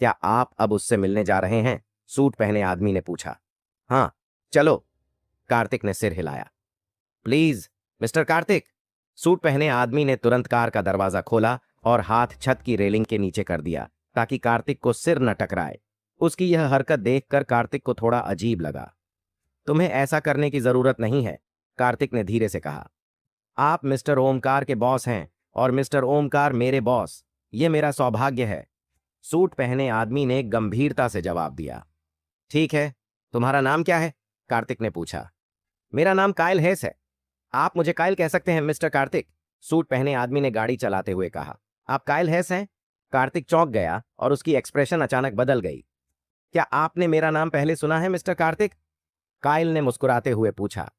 क्या आप अब उससे मिलने जा रहे हैं? सूट पहने आदमी ने पूछा। हां, चलो, कार्तिक ने सिर हिलाया। Please mister Kartik. सूट पहने आदमी ने तुरंत कार का दरवाजा खोला और हाथ छत की रेलिंग के नीचे कर दिया ताकि कार्तिक को सिर न टकराए। उसकी यह हरकत देखकर कार्तिक को थोड़ा अजीब लगा। तुम्हें ऐसा करने की जरूरत नहीं है, कार्तिक ने धीरे से कहा। आप मिस्टर ओमकार के बॉस हैं और मिस्टर ओमकार मेरे बॉस। ये मेरा सौभाग्य है। सूट पहने आदमी ने गंभीरता से जवाब दिया। ठीक है, तुम्हारा नाम क्या है? कार्तिक ने पूछा। मेरा नाम काइल हेस है। आप मुझे काइल कह सकते हैं मिस्टर कार्तिक, सूट पहने आदमी ने गाड़ी चलाते हुए कहा। आप काइल हेस हैं? कार्तिक चौंक गया और उसकी एक्सप्रेशन अचानक बदल गई। क्या आपने मेरा नाम पहले सुना है मिस्टर कार्तिक? काइल ने मुस्कुराते हुए पूछा।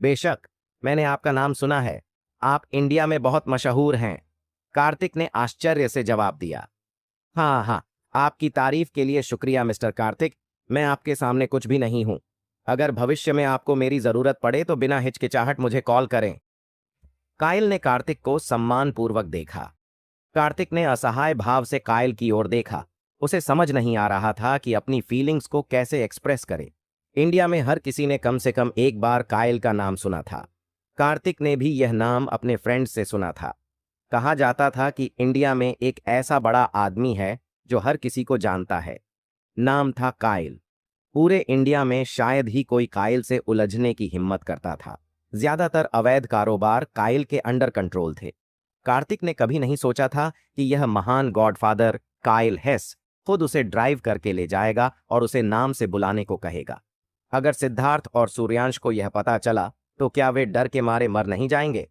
बेशक, मैंने आपका नाम सुना है। आप इंडिया में बहुत मशहूर हैं। कार्तिक ने आश्चर्य से जवाब दिया। हाँ हाँ, आपकी तारीफ के लिए शुक्रिया मिस्टर कार्तिक। मैं आपके सामने कुछ भी नहीं हूं। अगर भविष्य में आपको मेरी जरूरत पड़े तो बिना हिचकिचाहट मुझे कॉल करें। काइल ने कार्तिक को सम्मानपूर्वक देखा। कार्तिक ने असहाय भाव से काइल की ओर देखा। उसे समझ नहीं आ रहा था कि अपनी फीलिंग्स को कैसे एक्सप्रेस करे। इंडिया में हर किसी ने कम से कम एक बार काइल का नाम सुना था। कार्तिक ने भी यह नाम अपने फ्रेंड से सुना था। कहा जाता था कि इंडिया में एक ऐसा बड़ा आदमी है जो हर किसी को जानता है। नाम था काइल। पूरे इंडिया में शायद ही कोई काइल से उलझने की हिम्मत करता था। ज्यादातर अवैध कारोबार काइल के अंडर कंट्रोल थे। कार्तिक ने कभी नहीं सोचा था कि यह महान गॉडफादर काइल हेस खुद उसे ड्राइव करके ले जाएगा और उसे नाम से बुलाने को कहेगा। अगर सिद्धार्थ और सूर्यांश को यह पता चला तो क्या वे डर के मारे मर नहीं जाएंगे?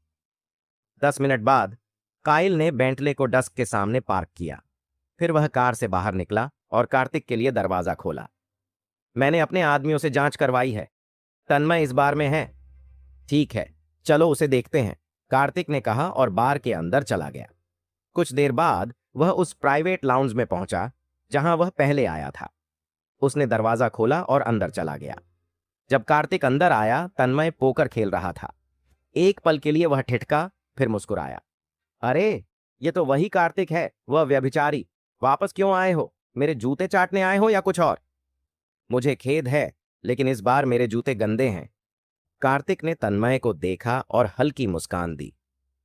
10 मिनट बाद काइल ने बेंटले को डस्क के सामने पार्क किया। फिर वह कार से बाहर निकला और कार्तिक के लिए दरवाजा खोला। मैंने अपने आदमियों से जांच करवाई है। तन्मय इस बार में है। ठीक है, चलो उसे देखते हैं, कार्तिक ने कहा और बार के अंदर चला गया। कुछ देर बाद वह उस प्राइवेट लाउंज में पहुंचा जहां वह पहले आया था। उसने दरवाजा खोला और अंदर चला गया। जब कार्तिक अंदर आया, तन्मय पोकर खेल रहा था। एक पल के लिए वह ठिठका, फिर मुस्कुराया। अरे, ये तो वही कार्तिक है, वह व्यभिचारी। वापस क्यों आए हो? मेरे जूते चाटने आए हो या कुछ और? मुझे खेद है, लेकिन इस बार मेरे जूते गंदे हैं। कार्तिक ने तन्मय को देखा और हल्की मुस्कान दी।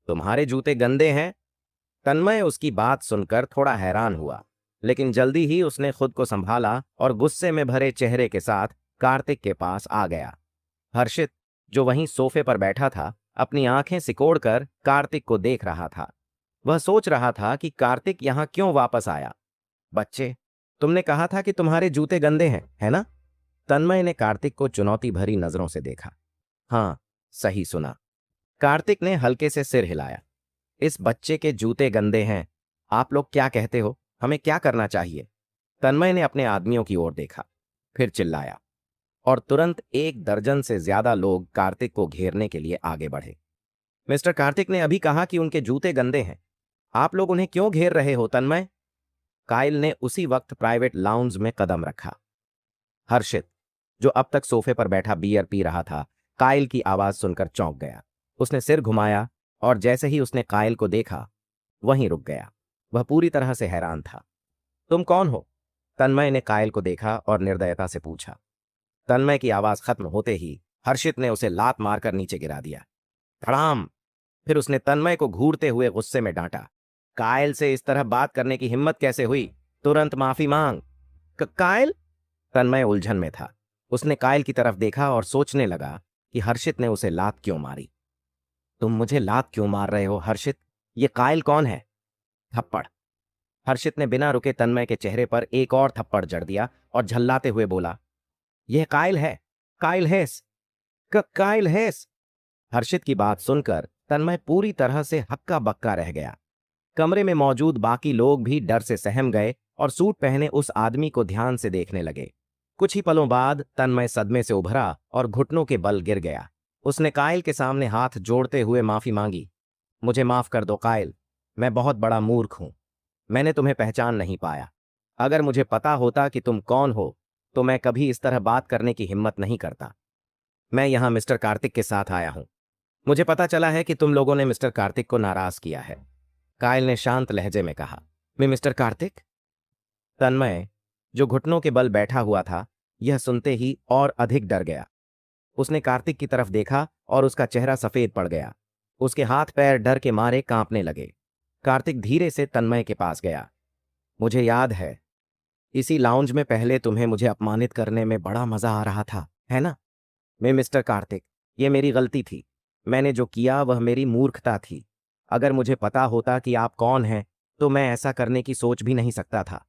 तुम्हारे जूते गंदे हैं? तन्मय उसकी बात सुनकर थोड़ा हैरान हुआ, लेकिन जल्दी ही उसने खुद को संभाला और गुस्से में भरे चेहरे के साथ कार्तिक के पास आ गया। हर्षित, जो वहीं सोफे पर बैठा था, अपनी आंखें सिकोड़कर कार्तिक को देख रहा था। वह सोच रहा था कि कार्तिक यहां क्यों वापस आया। बच्चे, तुमने कहा था कि तुम्हारे जूते गंदे हैं, है ना? तन्मय ने कार्तिक को चुनौती भरी नजरों से देखा। हाँ, सही सुना। कार्तिक ने हल्के से सिर हिलाया। इस बच्चे के जूते गंदे हैं। आप लोग क्या कहते हो? हमें क्या करना चाहिए? तन्मय ने अपने आदमियों की ओर देखा, फिर चिल्लाया और तुरंत 1 दर्जन से ज्यादा लोग कार्तिक को घेरने के लिए आगे बढ़े। मिस्टर कार्तिक ने अभी कहा कि उनके जूते गंदे हैं। आप लोग उन्हें क्यों घेर रहे हो तन्मय? काइल ने उसी वक्त प्राइवेट लाउंज में कदम रखा। हर्षित, जो अब तक सोफे पर बैठा बियर पी रहा था, काइल की आवाज सुनकर चौंक गया। उसने सिर घुमाया और जैसे ही उसने काइल को देखा, वहीं रुक गया। वह पूरी तरह से हैरान था। तुम कौन हो? तन्मय ने काइल को देखा और निर्दयता से पूछा। तन्मय की आवाज खत्म होते ही हर्षित ने उसे लात मारकर नीचे गिरा दिया। धड़ाम! फिर उसने तन्मय को घूरते हुए गुस्से में डांटा। काइल से इस तरह बात करने की हिम्मत कैसे हुई? तुरंत माफी मांग। काइल? तन्मय उलझन में था। उसने काइल की तरफ देखा और सोचने लगा कि हर्षित ने उसे लात क्यों मारी। तुम मुझे लात क्यों मार रहे हो हर्षित? ये काइल कौन है? थप्पड़! हर्षित ने बिना रुके तन्मय के चेहरे पर एक और थप्पड़ जड़ दिया और झल्लाते हुए बोला, यह काइल है, काइल हेस। काइल हेस! हर्षित की बात सुनकर तन्मय पूरी तरह से हक्का बक्का रह गया। कमरे में मौजूद बाकी लोग भी डर से सहम गए और सूट पहने उस आदमी को ध्यान से देखने लगे। कुछ ही पलों बाद तन्मय सदमे से उभरा और घुटनों के बल गिर गया। उसने काइल के सामने हाथ जोड़ते हुए माफी मांगी। मुझे माफ कर दो काइल, मैं बहुत बड़ा मूर्ख हूं। मैंने तुम्हें पहचान नहीं पाया। अगर मुझे पता होता कि तुम कौन हो तो मैं कभी इस तरह बात करने की हिम्मत नहीं करता। मैं यहां मिस्टर कार्तिक के साथ आया हूं। मुझे पता चला है कि तुम लोगों ने मिस्टर कार्तिक को नाराज किया है। काइल ने शांत लहजे में कहा। मैं मिस्टर कार्तिक? तन्मय, जो घुटनों के बल बैठा हुआ था, यह सुनते ही और अधिक डर गया। उसने कार्तिक की तरफ देखा और उसका चेहरा सफेद पड़ गया। उसके हाथ पैर डर के मारे कांपने लगे। कार्तिक धीरे से तन्मय के पास गया। मुझे याद है, इसी लाउंज में पहले तुम्हें मुझे अपमानित करने में बड़ा मजा आ रहा था, है ना? मैं मिस्टर कार्तिक, ये मेरी गलती थी। मैंने जो किया वह मेरी मूर्खता थी। अगर मुझे पता होता कि आप कौन हैं तो मैं ऐसा करने की सोच भी नहीं सकता था।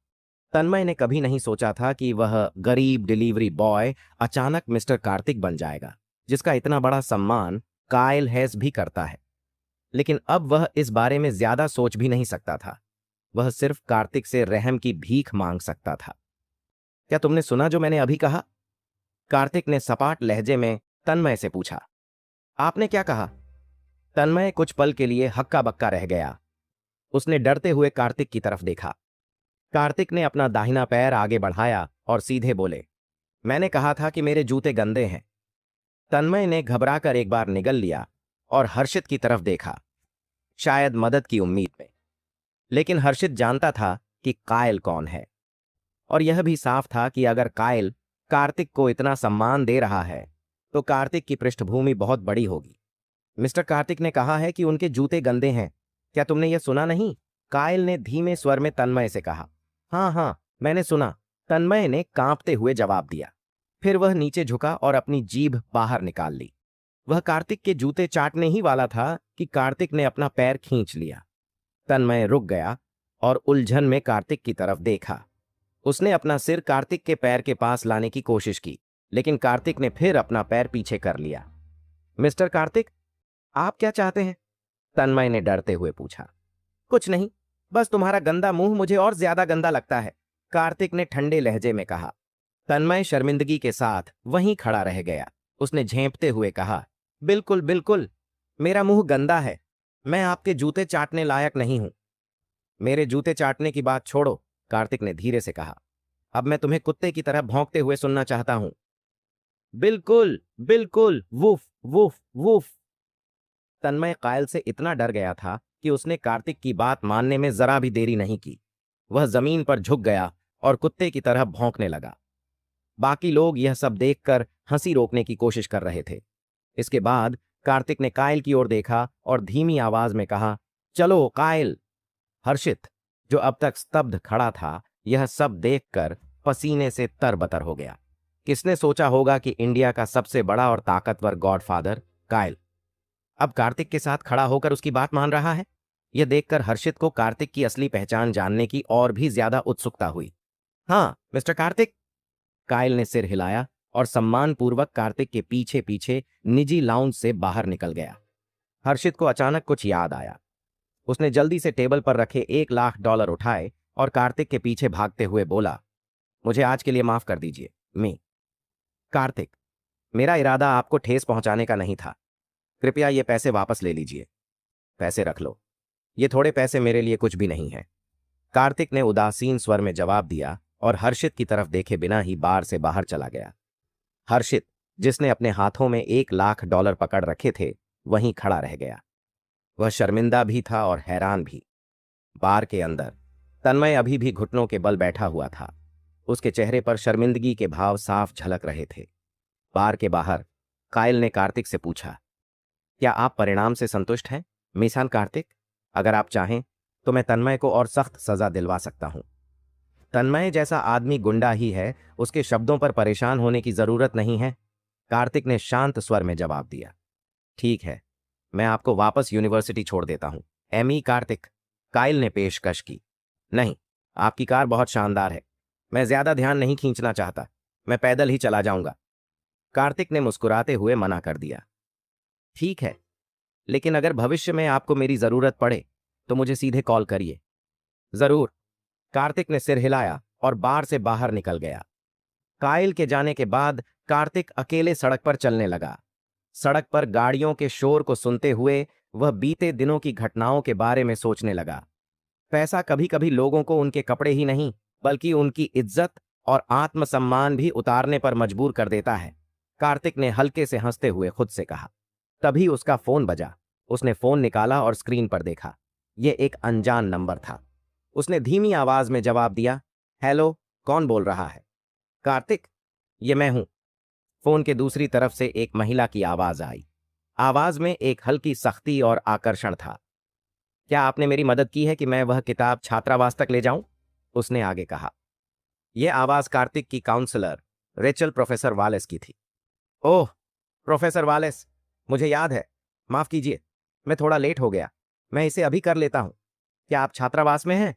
तन्मय ने कभी नहीं सोचा था कि वह गरीब डिलीवरी बॉय अचानक मिस्टर कार्तिक बन जाएगा, जिसका इतना बड़ा सम्मान कायल हैस भी करता है। लेकिन अब वह इस बारे में ज्यादा सोच भी नहीं सकता था। वह सिर्फ कार्तिक से रहम की भीख मांग सकता था। क्या तुमने सुना जो मैंने अभी कहा? कार्तिक ने सपाट लहजे में तन्मय से पूछा। आपने क्या कहा? तन्मय कुछ पल के लिए हक्का बक्का रह गया। उसने डरते हुए कार्तिक की तरफ देखा। कार्तिक ने अपना दाहिना पैर आगे बढ़ाया और सीधे बोले, मैंने कहा था कि मेरे जूते गंदे हैं। तन्मय ने घबराकर एक बार निगल लिया और हर्षित की तरफ देखा, शायद मदद की उम्मीद में। लेकिन हर्षित जानता था कि कायल कौन है, और यह भी साफ था कि अगर कायल कार्तिक को इतना सम्मान दे रहा है तो कार्तिक की पृष्ठभूमि बहुत बड़ी होगी। मिस्टर कार्तिक ने कहा है कि उनके जूते गंदे हैं। क्या तुमने यह सुना नहीं? कायल ने धीमे स्वर में तन्मय से कहा। हाँ हाँ, मैंने सुना, तन्मय ने कांपते हुए जवाब दिया। फिर वह नीचे झुका और अपनी जीभ बाहर निकाल ली। वह कार्तिक के जूते चाटने ही वाला था कि कार्तिक ने अपना पैर खींच लिया। तन्मय रुक गया और उलझन में कार्तिक की तरफ देखा। उसने अपना सिर कार्तिक के पैर के पास लाने की कोशिश की, लेकिन कार्तिक ने फिर अपना पैर पीछे कर लिया। मिस्टर कार्तिक, आप क्या चाहते हैं? तन्मय ने डरते हुए पूछा। कुछ नहीं, बस तुम्हारा गंदा मुंह मुझे और ज्यादा गंदा लगता है, कार्तिक ने ठंडे लहजे में कहा। तन्मय शर्मिंदगी के साथ वहीं खड़ा रह गया। उसने झेंपते हुए कहा, बिल्कुल बिल्कुल, मेरा मुंह गंदा है। मैं आपके जूते चाटने लायक नहीं हूं। मेरे जूते चाटने की बात छोड़ो, कार्तिक ने धीरे से कहा। अब मैं तुम्हें कुत्ते की तरह भौंकते हुए सुनना चाहता हूं। बिल्कुल बिल्कुल, वूफ वूफ वूफ। तन्मय कायल से इतना डर गया था कि उसने कार्तिक की बात मानने में जरा भी देरी नहीं की। वह जमीन पर झुक गया और कुत्ते की तरह भौंकने लगा। बाकी लोग यह सब देखकर हंसी रोकने की कोशिश कर रहे थे। इसके बाद कार्तिक ने कायल की ओर देखा और धीमी आवाज में कहा, चलो कायल। हर्षित, जो अब तक स्तब्ध खड़ा था, यह सब देखकर पसीने से तरबतर हो गया। किसने सोचा होगा कि इंडिया का सबसे बड़ा और ताकतवर गॉडफादर कायल अब कार्तिक के साथ खड़ा होकर उसकी बात मान रहा है? यह देखकर हर्षित को कार्तिक की असली पहचान जानने की और भी ज्यादा उत्सुकता हुई। हाँ मिस्टर कार्तिक। कायल ने सिर हिलाया और सम्मानपूर्वक कार्तिक के पीछे पीछे निजी लाउंज से बाहर निकल गया। हर्षित को अचानक कुछ याद आया। उसने जल्दी से टेबल पर रखे $1,00,000 उठाए और कार्तिक के पीछे भागते हुए बोला, मुझे आज के लिए माफ कर दीजिए मी। कार्तिक, मेरा इरादा आपको ठेस पहुंचाने का नहीं था। कृपया ये पैसे वापस ले लीजिए। पैसे रख लो, ये थोड़े पैसे मेरे लिए कुछ भी नहीं है। कार्तिक ने उदासीन स्वर में जवाब दिया और हर्षित की तरफ देखे बिना ही बार से बाहर चला गया। हर्षित, जिसने अपने हाथों में $1,00,000 पकड़ रखे थे, वहीं खड़ा रह गया। वह शर्मिंदा भी था और हैरान भी। बार के अंदर तन्मय अभी भी घुटनों के बल बैठा हुआ था। उसके चेहरे पर शर्मिंदगी के भाव साफ झलक रहे थे। बार के बाहर कायल ने कार्तिक से पूछा, क्या आप परिणाम से संतुष्ट हैं मिसान कार्तिक? अगर आप चाहें तो मैं तन्मय को और सख्त सजा दिलवा सकता हूं। तन्मय जैसा आदमी गुंडा ही है, उसके शब्दों पर परेशान होने की जरूरत नहीं है, कार्तिक ने शांत स्वर में जवाब दिया। ठीक है, मैं आपको वापस यूनिवर्सिटी छोड़ देता हूं। एमी कार्तिक, कायल ने पेशकश की। नहीं, आपकी कार बहुत शानदार है। मैं ज्यादा ध्यान नहीं खींचना चाहता, मैं पैदल ही चला जाऊंगा। कार्तिक ने मुस्कुराते हुए मना कर दिया। ठीक है, लेकिन अगर भविष्य में आपको मेरी जरूरत पड़े तो मुझे सीधे कॉल करिए। जरूर। कार्तिक ने सिर हिलाया और बार से बाहर निकल गया। कायल के जाने के बाद कार्तिक अकेले सड़क पर चलने लगा। सड़क पर गाड़ियों के शोर को सुनते हुए वह बीते दिनों की घटनाओं के बारे में सोचने लगा। पैसा कभी कभी लोगों को उनके कपड़े ही नहीं, बल्कि उनकी इज्जत और आत्मसम्मान भी उतारने पर मजबूर कर देता है। कार्तिक ने हल्के से हंसते हुए खुद से कहा। तभी उसका फोन बजा। उसने फोन निकाला और स्क्रीन पर देखा। यह एक अनजान नंबर था। उसने धीमी आवाज में जवाब दिया, हेलो, कौन बोल रहा है? कार्तिक, ये मैं हूं। फोन के दूसरी तरफ से एक महिला की आवाज आई। आवाज में एक हल्की सख्ती और आकर्षण था। क्या आपने मेरी मदद की है कि मैं वह किताब छात्रावास तक ले जाऊं? उसने आगे कहा। यह आवाज कार्तिक की काउंसलर रेचल प्रोफेसर वालेस की थी। ओह, प्रोफेसर वालेस, मुझे याद है। माफ कीजिए, मैं थोड़ा लेट हो गया। मैं इसे अभी कर लेता हूं। क्या आप छात्रावास में हैं?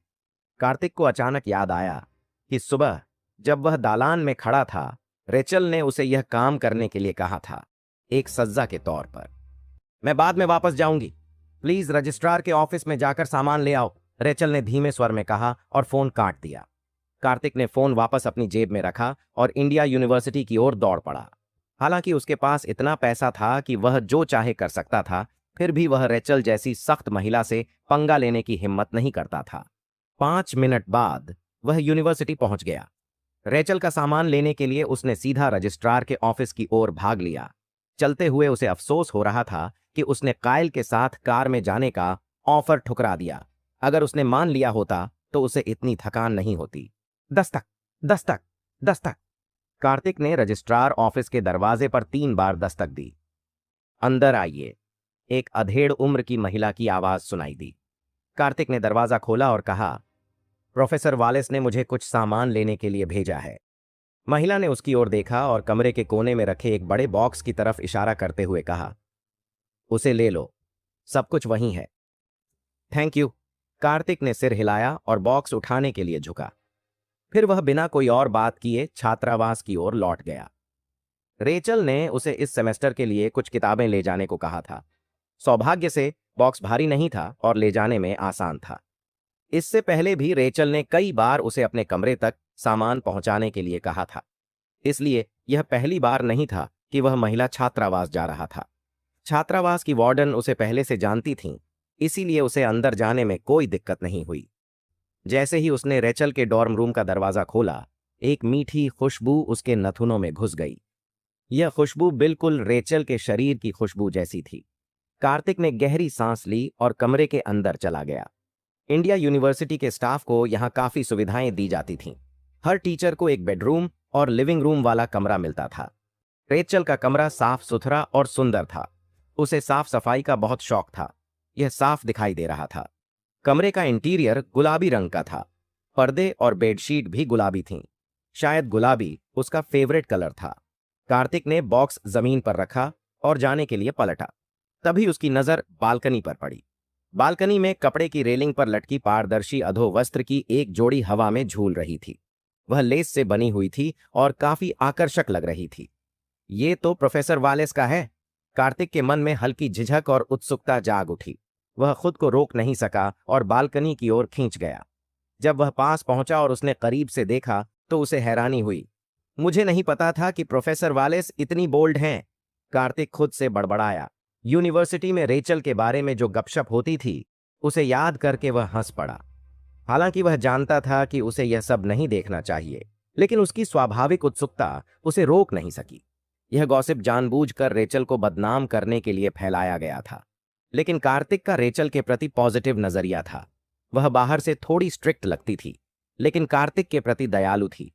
कार्तिक को अचानक याद आया कि सुबह जब वह दालान में खड़ा था, रेचल ने उसे यह काम करने के लिए कहा था, एक सज्जा के तौर पर। मैं बाद में वापस जाऊंगी, प्लीज रजिस्ट्रार के ऑफिस में जाकर सामान ले आओ, रेचल ने धीमे स्वर में कहा और फोन काट दिया। कार्तिक ने फोन वापस अपनी जेब में रखा और इंडिया यूनिवर्सिटी की ओर दौड़ पड़ा। हालांकि उसके पास इतना पैसा था कि वह जो चाहे कर सकता था, फिर भी वह रेचल जैसी सख्त महिला से पंगा लेने की हिम्मत नहीं करता था। 5 मिनट बाद वह यूनिवर्सिटी पहुंच गया। रेचल का सामान लेने के लिए उसने सीधा रजिस्ट्रार के ऑफिस की ओर भाग लिया। चलते हुए उसे अफसोस हो रहा था कि उसने कायल के साथ कार में जाने का ऑफर ठुकरा दिया। अगर उसने मान लिया होता तो उसे इतनी थकान नहीं होती। दस्तक, दस्तक, दस्तक। कार्तिक ने रजिस्ट्रार ऑफिस के दरवाजे पर 3 बार दस्तक दी। अंदर आइए, एक अधेड़ उम्र की महिला की आवाज सुनाई दी। कार्तिक ने दरवाजा खोला और कहा, प्रोफेसर वालेस ने मुझे कुछ सामान लेने के लिए भेजा है। महिला ने उसकी ओर देखा और कमरे के कोने में रखे एक बड़े बॉक्स की तरफ इशारा करते हुए कहा, उसे ले लो, सब कुछ वहीं है। Thank you. कार्तिक ने सिर हिलाया और बॉक्स उठाने के लिए झुका। फिर वह बिना कोई और बात किए छात्रावास की ओर लौट गया। रेचल ने उसे इस सेमेस्टर के लिए कुछ किताबें ले जाने को कहा था। सौभाग्य से बॉक्स भारी नहीं था और ले जाने में आसान था। इससे पहले भी रेचल ने कई बार उसे अपने कमरे तक सामान पहुंचाने के लिए कहा था, इसलिए यह पहली बार नहीं था कि वह महिला छात्रावास जा रहा था। छात्रावास की वार्डन उसे पहले से जानती थीं, इसीलिए उसे अंदर जाने में कोई दिक्कत नहीं हुई। जैसे ही उसने रेचल के डॉर्म रूम का दरवाजा खोला, एक मीठी खुशबू उसके नथुनों में घुस गई। यह खुशबू बिल्कुल रेचल के शरीर की खुशबू जैसी थी। कार्तिक ने गहरी सांस ली और कमरे के अंदर चला गया। इंडिया यूनिवर्सिटी के स्टाफ को यहाँ काफी सुविधाएं दी जाती थीं। हर टीचर को एक बेडरूम और लिविंग रूम वाला कमरा मिलता था। रेचल का कमरा साफ सुथरा और सुंदर था। उसे साफ सफाई का बहुत शौक था। यह साफ दिखाई दे रहा था। कमरे का इंटीरियर गुलाबी रंग का था। पर्दे और बेडशीट भी गुलाबी थीं। शायद गुलाबी उसका फेवरेट कलर था। कार्तिक ने बॉक्स जमीन पर रखा और जाने के लिए पलटा। तभी उसकी नजर बालकनी पर पड़ी। बालकनी में कपड़े की रेलिंग पर लटकी पारदर्शी अधोवस्त्र की एक जोड़ी हवा में झूल रही थी। वह लेस से बनी हुई थी और काफी आकर्षक लग रही थी। ये तो प्रोफेसर वालेस का है। कार्तिक के मन में हल्की झिझक और उत्सुकता जाग उठी। वह खुद को रोक नहीं सका और बालकनी की ओर खींच गया। जब वह पास पहुंचा और उसने करीब से देखा तो उसे हैरानी हुई। मुझे नहीं पता था कि प्रोफेसर वालेस इतनी बोल्ड हैं, कार्तिक खुद से बड़बड़ाया। यूनिवर्सिटी में रेचल के बारे में जो गपशप होती थी, उसे याद करके वह हंस पड़ा। हालांकि वह जानता था कि उसे यह सब नहीं देखना चाहिए, लेकिन उसकी स्वाभाविक उत्सुकता उसे रोक नहीं सकी। यह गॉसिप जानबूझकर रेचल को बदनाम करने के लिए फैलाया गया था, लेकिन कार्तिक का रेचल के प्रति पॉजिटिव नजरिया था। वह बाहर से थोड़ी स्ट्रिक्ट लगती थी, लेकिन कार्तिक के प्रति दयालु थी।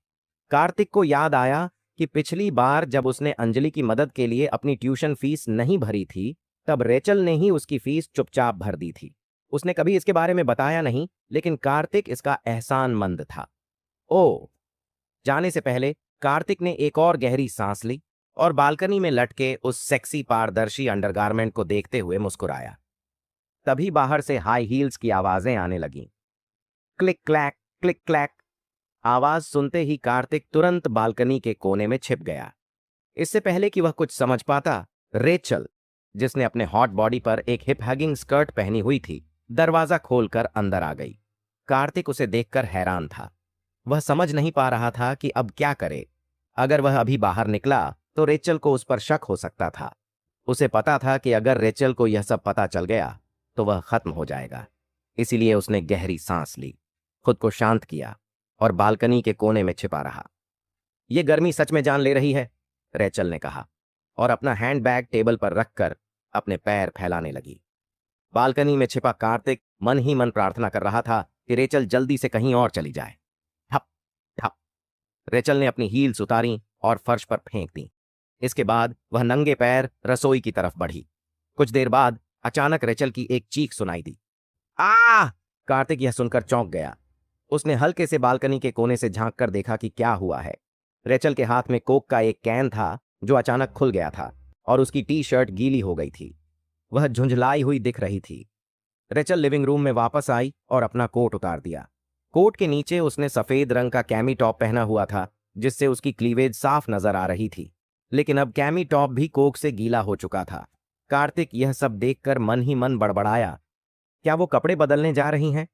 कार्तिक को याद आया कि पिछली बार जब उसने अंजलि की मदद के लिए अपनी ट्यूशन फीस नहीं भरी थी, तब रेचल ने ही उसकी फीस चुपचाप भर दी थी। उसने कभी इसके बारे में बताया नहीं, लेकिन कार्तिक इसका एहसानमंद था। ओ, जाने से पहले कार्तिक ने एक और गहरी सांस ली और बालकनी में लटके उस सेक्सी पारदर्शी अंडरगारमेंट को देखते हुए मुस्कुराया। तभी बाहर से हाई हील्स की आवाजें आने लगीं। Click clack, click clack. आवाज सुनते ही कार्तिक तुरंत बालकनी के कोने में छिप गया। इससे पहले कि वह कुछ समझ पाता, रेचल, जिसने अपने हॉट बॉडी पर एक हिप हगिंग स्कर्ट पहनी हुई थी, दरवाजा खोलकर अंदर आ गई। कार्तिक उसे देखकर हैरान था। वह समझ नहीं पा रहा था कि अब क्या करे। अगर वह अभी बाहर निकला तो रेचल को उस पर शक हो सकता था। उसे पता था कि अगर रेचल को यह सब पता चल गया तो वह खत्म हो जाएगा। इसीलिए उसने गहरी सांस ली, खुद को शांत किया और बालकनी के कोने में छिपा रहा। यह गर्मी सच में जान ले रही है, रेचल ने कहा और अपना हैंडबैग टेबल पर रखकर अपने पैर फैलाने लगी। बालकनी में छिपा कार्तिक मन ही मन प्रार्थना कर रहा था कि रेचल जल्दी से कहीं और चली जाए। ठप ठप। रेचल ने अपनी हील्स उतारी और फर्श पर फेंक दी। इसके बाद वह नंगे पैर रसोई की तरफ बढ़ी। कुछ देर बाद अचानक रेचल की एक चीख सुनाई दी। आ! कार्तिक यह सुनकर चौंक गया। उसने हल्के से बालकनी के कोने से झांक कर देखा कि क्या हुआ है। रेचल के हाथ में कोक का एक कैन था जो अचानक खुल गया था और उसकी टी शर्ट गीली हो गई थी। वह झुंझलाई हुई दिख रही थी। रेचल लिविंग रूम में वापस आई और अपना कोट उतार दिया। कोट के नीचे उसने सफेद रंग का कैमी टॉप पहना हुआ था, जिससे उसकी क्लीवेज साफ नजर आ रही थी। लेकिन अब कैमी टॉप भी कोक से गीला हो चुका था। कार्तिक यह सब देखकर मन ही मन बड़बड़ाया, क्या वो कपड़े बदलने जा रही हैं?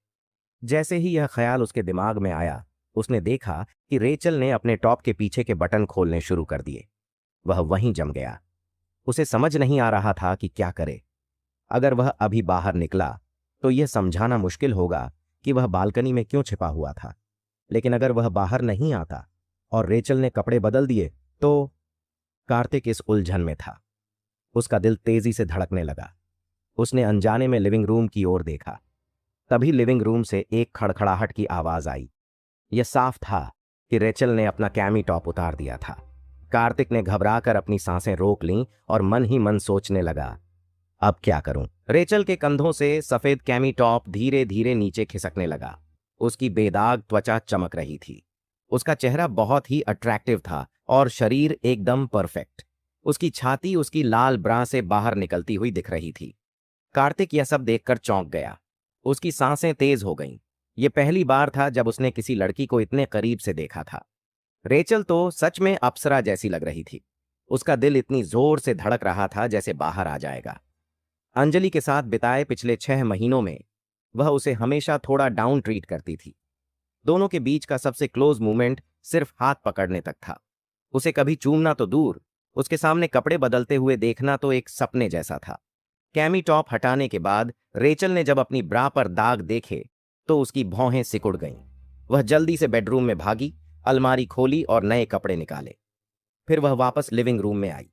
जैसे ही यह ख्याल उसके दिमाग में आया, उसने देखा कि रेचल ने अपने टॉप के पीछे के बटन खोलने शुरू कर दिए। वह वहीं जम गया। उसे समझ नहीं आ रहा था कि क्या करे। अगर वह अभी बाहर निकला तो यह समझाना मुश्किल होगा कि वह बालकनी में क्यों छिपा हुआ था। लेकिन अगर वह बाहर नहीं आता और रेचल ने कपड़े बदल दिए तो। कार्तिक इस उलझन में था। उसका दिल तेजी से धड़कने लगा। उसने अनजाने में लिविंग रूम की ओर देखा। तभी लिविंग रूम से एक खड़खड़ाहट की आवाज आई। यह साफ था कि रेचल ने अपना कैमी टॉप उतार दिया था। कार्तिक ने घबराकर अपनी सांसें रोक लीं और मन ही मन सोचने लगा, अब क्या करूं? रेचल के कंधों से सफेद कैमी टॉप धीरे धीरे नीचे खिसकने लगा। उसकी बेदाग त्वचा चमक रही थी। उसका चेहरा बहुत ही अट्रैक्टिव था और शरीर एकदम परफेक्ट। उसकी छाती उसकी लाल ब्रा से बाहर निकलती हुई दिख रही थी। कार्तिक यह सब देखकर चौंक गया। उसकी सांसें तेज हो गईं। यह पहली बार था जब उसने किसी लड़की को इतने करीब से देखा था। रेचल तो सच में अप्सरा जैसी लग रही थी। उसका दिल इतनी जोर से धड़क रहा था जैसे बाहर आ जाएगा। अंजलि के साथ बिताए पिछले 6 महीनों में वह उसे हमेशा थोड़ा डाउन ट्रीट करती थी। दोनों के बीच का सबसे क्लोज मूवमेंट सिर्फ हाथ पकड़ने तक था। उसे कभी चूमना तो दूर, उसके सामने कपड़े बदलते हुए देखना तो एक सपने जैसा था। कैमी टॉप हटाने के बाद रेचल ने जब अपनी ब्रा पर दाग देखे तो उसकी भौहें सिकुड़ गईं। वह जल्दी से बेडरूम में भागी, अलमारी खोली और नए कपड़े निकाले। फिर वह वापस लिविंग रूम में आई।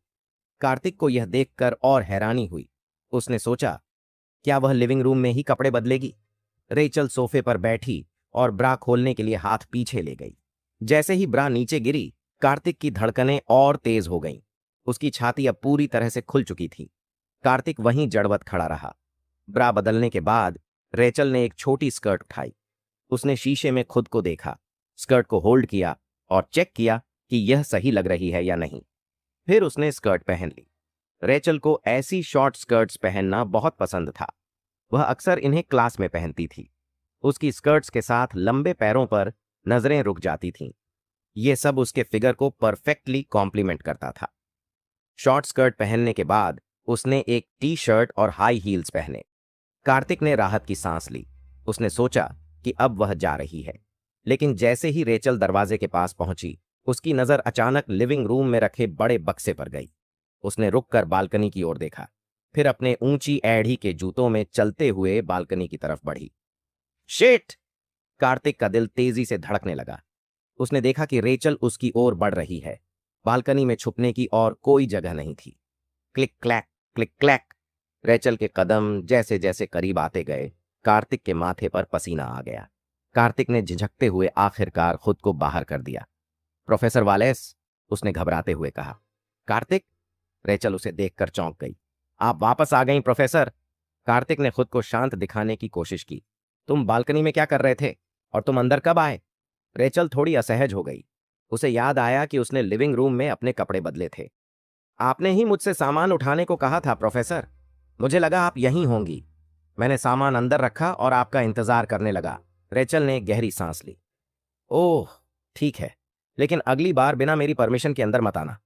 कार्तिक को यह देखकर और हैरानी हुई। उसने सोचा, क्या वह लिविंग रूम में ही कपड़े बदलेगी? रेचल सोफे पर बैठी और ब्रा खोलने के लिए हाथ पीछे ले गई। जैसे ही ब्रा नीचे गिरी, कार्तिक की धड़कनें और तेज हो गईं। उसकी छाती अब पूरी तरह से खुल चुकी थी। कार्तिक वहीं जड़वत खड़ा रहा। ब्रा बदलने के बाद रेचल ने एक छोटी स्कर्ट उठाई। उसने शीशे में खुद को देखा, स्कर्ट को होल्ड किया और चेक किया कि यह सही लग रही है या नहीं। फिर उसने स्कर्ट पहन ली। रेचल को ऐसी शॉर्ट स्कर्ट्स पहनना बहुत पसंद था। वह अक्सर इन्हें क्लास में पहनती थी। उसकी स्कर्ट्स के साथ लंबे पैरों पर नजरें रुक जाती थीं। ये सब उसके फिगर को परफेक्टली कॉम्प्लीमेंट करता था। शॉर्ट स्कर्ट पहनने के बाद उसने एक टी शर्ट और हाई हील्स पहने। कार्तिक ने राहत की सांस ली। उसने सोचा कि अब वह जा रही है। लेकिन जैसे ही रेचल दरवाजे के पास पहुंची, उसकी नजर अचानक लिविंग रूम में रखे बड़े बक्से पर गई। उसने रुककर बालकनी की ओर देखा, फिर अपने ऊंची एड़ी के जूतों में चलते हुए बालकनी की तरफ बढ़ी। शिट! कार्तिक का दिल तेजी से धड़कने लगा। उसने देखा कि रेचल उसकी ओर बढ़ रही है। बालकनी में छुपने की और कोई जगह नहीं थी। Click clack, click clack. Rachel के कदम जैसे जैसे करीब आते गए, कार्तिक के माथे पर पसीना आ गया। कार्तिक ने झिझकते हुए आखिरकार खुद को बाहर कर दिया। प्रोफेसर वालेस, उसने घबराते हुए कहा। कार्तिक! रेचल उसे देखकर चौंक गई। आप वापस आ गईं, प्रोफेसर। कार्तिक ने खुद को शांत दिखाने की कोशिश की। तुम बालकनी में क्या कर रहे थे और तुम अंदर कब आए? रेचल थोड़ी असहज हो गई। उसे याद आया कि उसने लिविंग रूम में अपने कपड़े बदले थे। आपने ही मुझसे सामान उठाने को कहा था, प्रोफेसर। मुझे लगा आप यहीं होंगी। मैंने सामान अंदर रखा और आपका इंतजार करने लगा। रेचल ने गहरी सांस ली। ओह, ठीक है, लेकिन अगली बार बिना मेरी परमिशन के अंदर मत आना।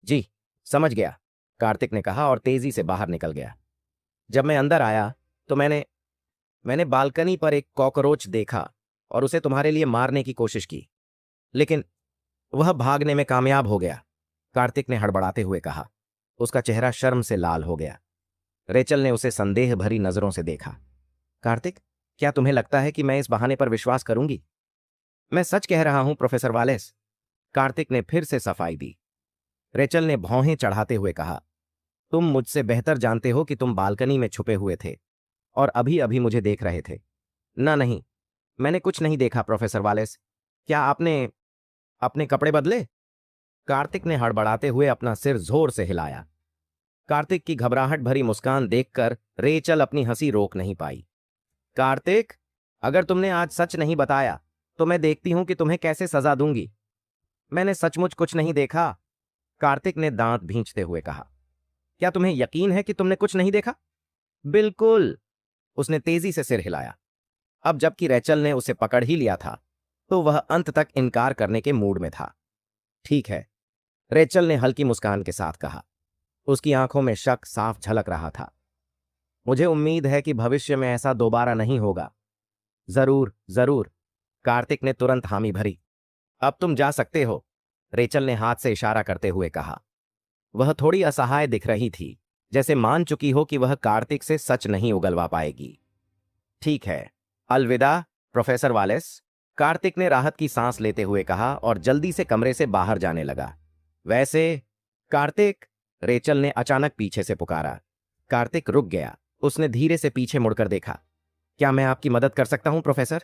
जी, समझ गया, कार्तिक ने कहा और तेजी से बाहर निकल गया। जब मैं अंदर आया तो मैंने बालकनी पर एक कॉकरोच देखा और उसे तुम्हारे लिए मारने की कोशिश की, लेकिन वह भागने में कामयाब हो गया, कार्तिक ने हड़बड़ाते हुए कहा। उसका चेहरा शर्म से लाल हो गया। रेचल ने उसे संदेह भरी नजरों से देखा। कार्तिक, क्या तुम्हें लगता है कि मैं इस बहाने पर विश्वास करूंगी? मैं सच कह रहा हूं, प्रोफेसर वालेस, कार्तिक ने फिर से सफाई दी। रेचल ने भौहें चढ़ाते हुए कहा, तुम मुझसे बेहतर जानते हो कि तुम बालकनी में छुपे हुए थे और अभी अभी मुझे देख रहे थे। ना नहीं, मैंने कुछ नहीं देखा, प्रोफेसर वालेस। क्या आपने अपने कपड़े बदले? कार्तिक ने हड़बड़ाते हुए अपना सिर जोर से हिलाया। कार्तिक की घबराहट भरी मुस्कान देखकर रेचल अपनी हंसी रोक नहीं पाई। कार्तिक, अगर तुमने आज सच नहीं बताया तो मैं देखती हूं कि तुम्हें कैसे सजा दूंगी। मैंने सचमुच कुछ नहीं देखा, कार्तिक ने दांत भींचते हुए कहा। क्या तुम्हें यकीन है कि तुमने कुछ नहीं देखा? बिल्कुल, उसने तेजी से सिर हिलाया। अब जबकि रेचल ने उसे पकड़ ही लिया था तो वह अंत तक इनकार करने के मूड में था। ठीक है, रेचल ने हल्की मुस्कान के साथ कहा। उसकी आंखों में शक साफ झलक रहा था। मुझे उम्मीद है कि भविष्य में ऐसा दोबारा नहीं होगा। जरूर जरूर, कार्तिक ने तुरंत हामी भरी। अब तुम जा सकते हो, रेचल ने हाथ से इशारा करते हुए कहा। वह थोड़ी असहाय दिख रही थी, जैसे मान चुकी हो कि वह कार्तिक से सच नहीं उगलवा पाएगी। ठीक है, अलविदा प्रोफेसर वालेस, कार्तिक ने राहत की सांस लेते हुए कहा और जल्दी से कमरे से बाहर जाने लगा। वैसे कार्तिक, रेचल ने अचानक पीछे से पुकारा। कार्तिक रुक गया। उसने धीरे से पीछे मुड़कर देखा। क्या मैं आपकी मदद कर सकता हूं प्रोफेसर?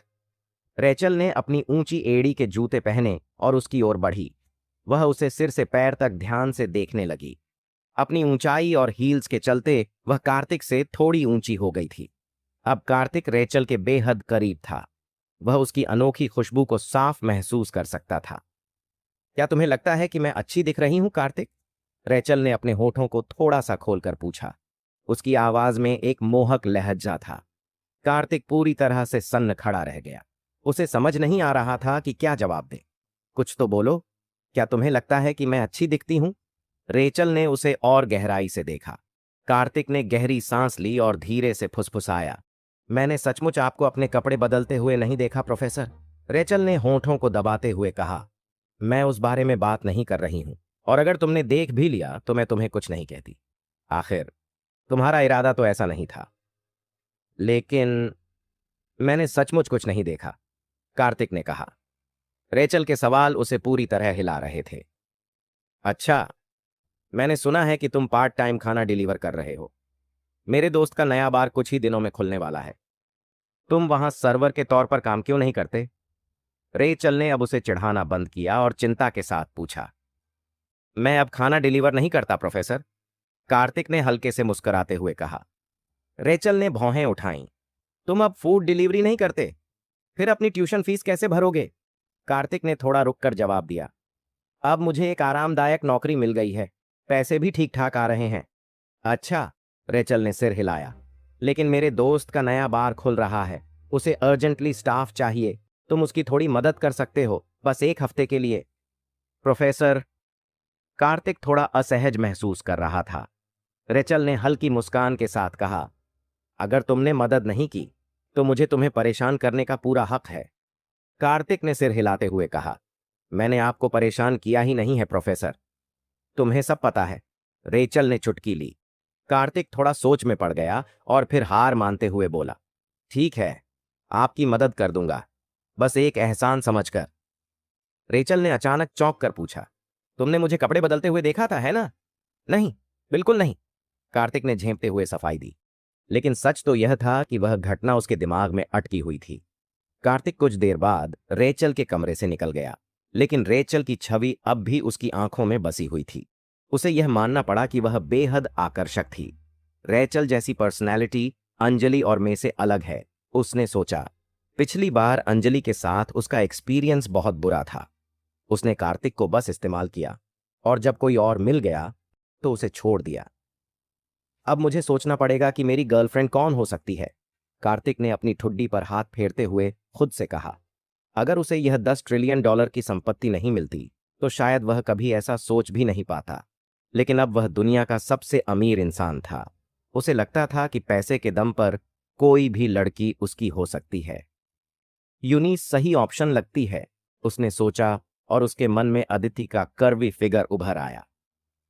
रेचल ने अपनी ऊंची एड़ी के जूते पहने और उसकी ओर बढ़ी। वह उसे सिर से पैर तक ध्यान से देखने लगी। अपनी ऊंचाई और हील्स के चलते वह कार्तिक से थोड़ी ऊंची हो गई थी। अब कार्तिक रेचल के बेहद करीब था। वह उसकी अनोखी खुशबू को साफ महसूस कर सकता था। क्या तुम्हें लगता है कि मैं अच्छी दिख रही हूं कार्तिक? रेचल ने अपने होठों को थोड़ा सा खोलकर पूछा। उसकी आवाज में एक मोहक लहजा था। कार्तिक पूरी तरह से सन्न खड़ा रह गया। उसे समझ नहीं आ रहा था कि क्या जवाब दे। कुछ तो बोलो, क्या तुम्हें लगता है कि मैं अच्छी दिखती हूं? रेचल ने उसे और गहराई से देखा। कार्तिक ने गहरी सांस ली और धीरे से फुसफुसाया। मैंने सचमुच आपको अपने कपड़े बदलते हुए नहीं देखा प्रोफेसर, रेचल ने होठों को दबाते हुए कहा। मैं उस बारे में बात नहीं कर रही हूं, और अगर तुमने देख भी लिया तो मैं तुम्हें कुछ नहीं कहती। आखिर तुम्हारा इरादा तो ऐसा नहीं था। लेकिन मैंने सचमुच कुछ नहीं देखा, कार्तिक ने कहा। रेचल के सवाल उसे पूरी तरह हिला रहे थे। अच्छा, मैंने सुना है कि तुम पार्ट टाइम खाना डिलीवर कर रहे हो। मेरे दोस्त का नया बार कुछ ही दिनों में खुलने वाला है। तुम वहां सर्वर के तौर पर काम क्यों नहीं करते? रेचल ने अब उसे चिढ़ाना बंद किया और चिंता के साथ पूछा। मैं अब खाना डिलीवर नहीं करता प्रोफेसर, कार्तिक ने हल्के से मुस्कुराते हुए कहा। रेचल ने भौहें उठाईं। तुम अब फूड डिलीवरी नहीं करते? फिर अपनी ट्यूशन फीस कैसे भरोगे? कार्तिक ने थोड़ा रुककर जवाब दिया। अब मुझे एक आरामदायक नौकरी मिल गई है, पैसे भी ठीक ठाक आ रहे हैं। अच्छा, रेचल ने सिर हिलाया। लेकिन मेरे दोस्त का नया बार खुल रहा है, उसे अर्जेंटली स्टाफ चाहिए। तुम उसकी थोड़ी मदद कर सकते हो, बस एक हफ्ते के लिए। प्रोफेसर, कार्तिक थोड़ा असहज महसूस कर रहा था। रेचल ने हल्की मुस्कान के साथ कहा, अगर तुमने मदद नहीं की तो मुझे तुम्हें परेशान करने का पूरा हक है। कार्तिक ने सिर हिलाते हुए कहा, मैंने आपको परेशान किया ही नहीं है प्रोफेसर, तुम्हें सब पता है। रेचल ने चुटकी ली। कार्तिक थोड़ा सोच में पड़ गया और फिर हार मानते हुए बोला, ठीक है, आपकी मदद कर दूंगा, बस एक एहसान समझकर। रेचल ने अचानक चौंक कर पूछा, तुमने मुझे कपड़े बदलते हुए देखा था, है ना? नहीं, बिल्कुल नहीं, कार्तिक ने झेंपते हुए सफाई दी। लेकिन सच तो यह था कि वह घटना उसके दिमाग में अटकी हुई थी। कार्तिक कुछ देर बाद रेचल के कमरे से निकल गया, लेकिन रेचल की छवि अब भी उसकी आंखों में बसी हुई थी। उसे यह मानना पड़ा कि वह बेहद आकर्षक थी। रेचल जैसी पर्सनैलिटी अंजलि और मैं से अलग है, उसने सोचा। पिछली बार अंजलि के साथ उसका एक्सपीरियंस बहुत बुरा था। उसने कार्तिक को बस इस्तेमाल किया, और जब कोई और मिल गया तो उसे छोड़ दिया। अब मुझे सोचना पड़ेगा कि मेरी गर्लफ्रेंड कौन हो सकती है, कार्तिक ने अपनी ठुड्डी पर हाथ फेरते हुए खुद से कहा। अगर उसे यह $10 ट्रिलियन की संपत्ति नहीं मिलती तो शायद वह कभी ऐसा सोच भी नहीं पाता। लेकिन अब वह दुनिया का सबसे अमीर इंसान था। उसे लगता था कि पैसे के दम पर कोई भी लड़की उसकी हो सकती है। यूनिस सही ऑप्शन लगती है, उसने सोचा, और उसके मन में अदिति का कर्वी फिगर उभर आया।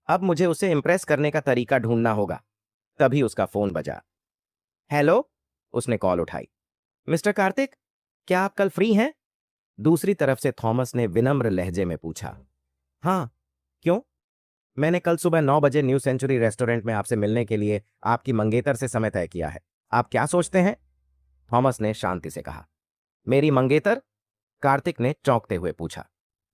अब मुझे उसे इंप्रेस करने का तरीका ढूंढना होगा। तभी उसका फोन बजा। हेलो, उसने कॉल उठाई। मिस्टर कार्तिक, क्या आप कल फ्री हैं? दूसरी तरफ से थॉमस ने विनम्र लहजे में पूछा। हाँ, क्यों? मैंने कल सुबह 9 बजे न्यू सेंचुरी रेस्टोरेंट में आपसे मिलने के लिए आपकी मंगेतर से समय तय किया है। आप क्या सोचते हैं? थॉमस ने शांति से कहा। मेरी मंगेतर? कार्तिक ने चौंकते हुए पूछा।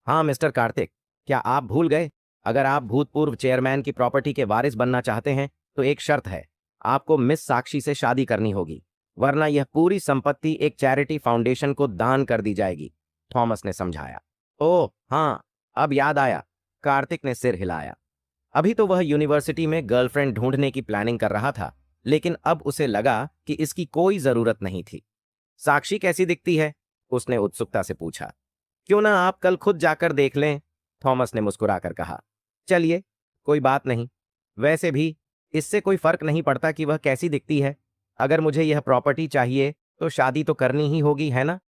हाँ मिस्टर कार्तिक, क्या आप भूल गए? अगर आप भूतपूर्व चेयरमैन की प्रॉपर्टी के वारिस बनना चाहते हैं तो एक शर्त है, आपको मिस साक्षी से शादी करनी होगी, वरना यह पूरी संपत्ति एक चैरिटी फाउंडेशन को दान कर दी जाएगी, थॉमस ने समझाया। ओह हाँ, अब याद आया, कार्तिक ने सिर हिलाया। अभी तो वह यूनिवर्सिटी में गर्लफ्रेंड ढूंढने की प्लानिंग कर रहा था, लेकिन अब उसे लगा कि इसकी कोई जरूरत नहीं थी। साक्षी कैसी दिखती है? उसने उत्सुकता से पूछा। क्यों ना आप कल खुद जाकर देख लें, थॉमस ने मुस्कुराकर कहा। चलिए, कोई बात नहीं। वैसे भी इससे कोई फर्क नहीं पड़ता कि वह कैसी दिखती है। अगर मुझे यह प्रॉपर्टी चाहिए तो शादी तो करनी ही होगी, है ना?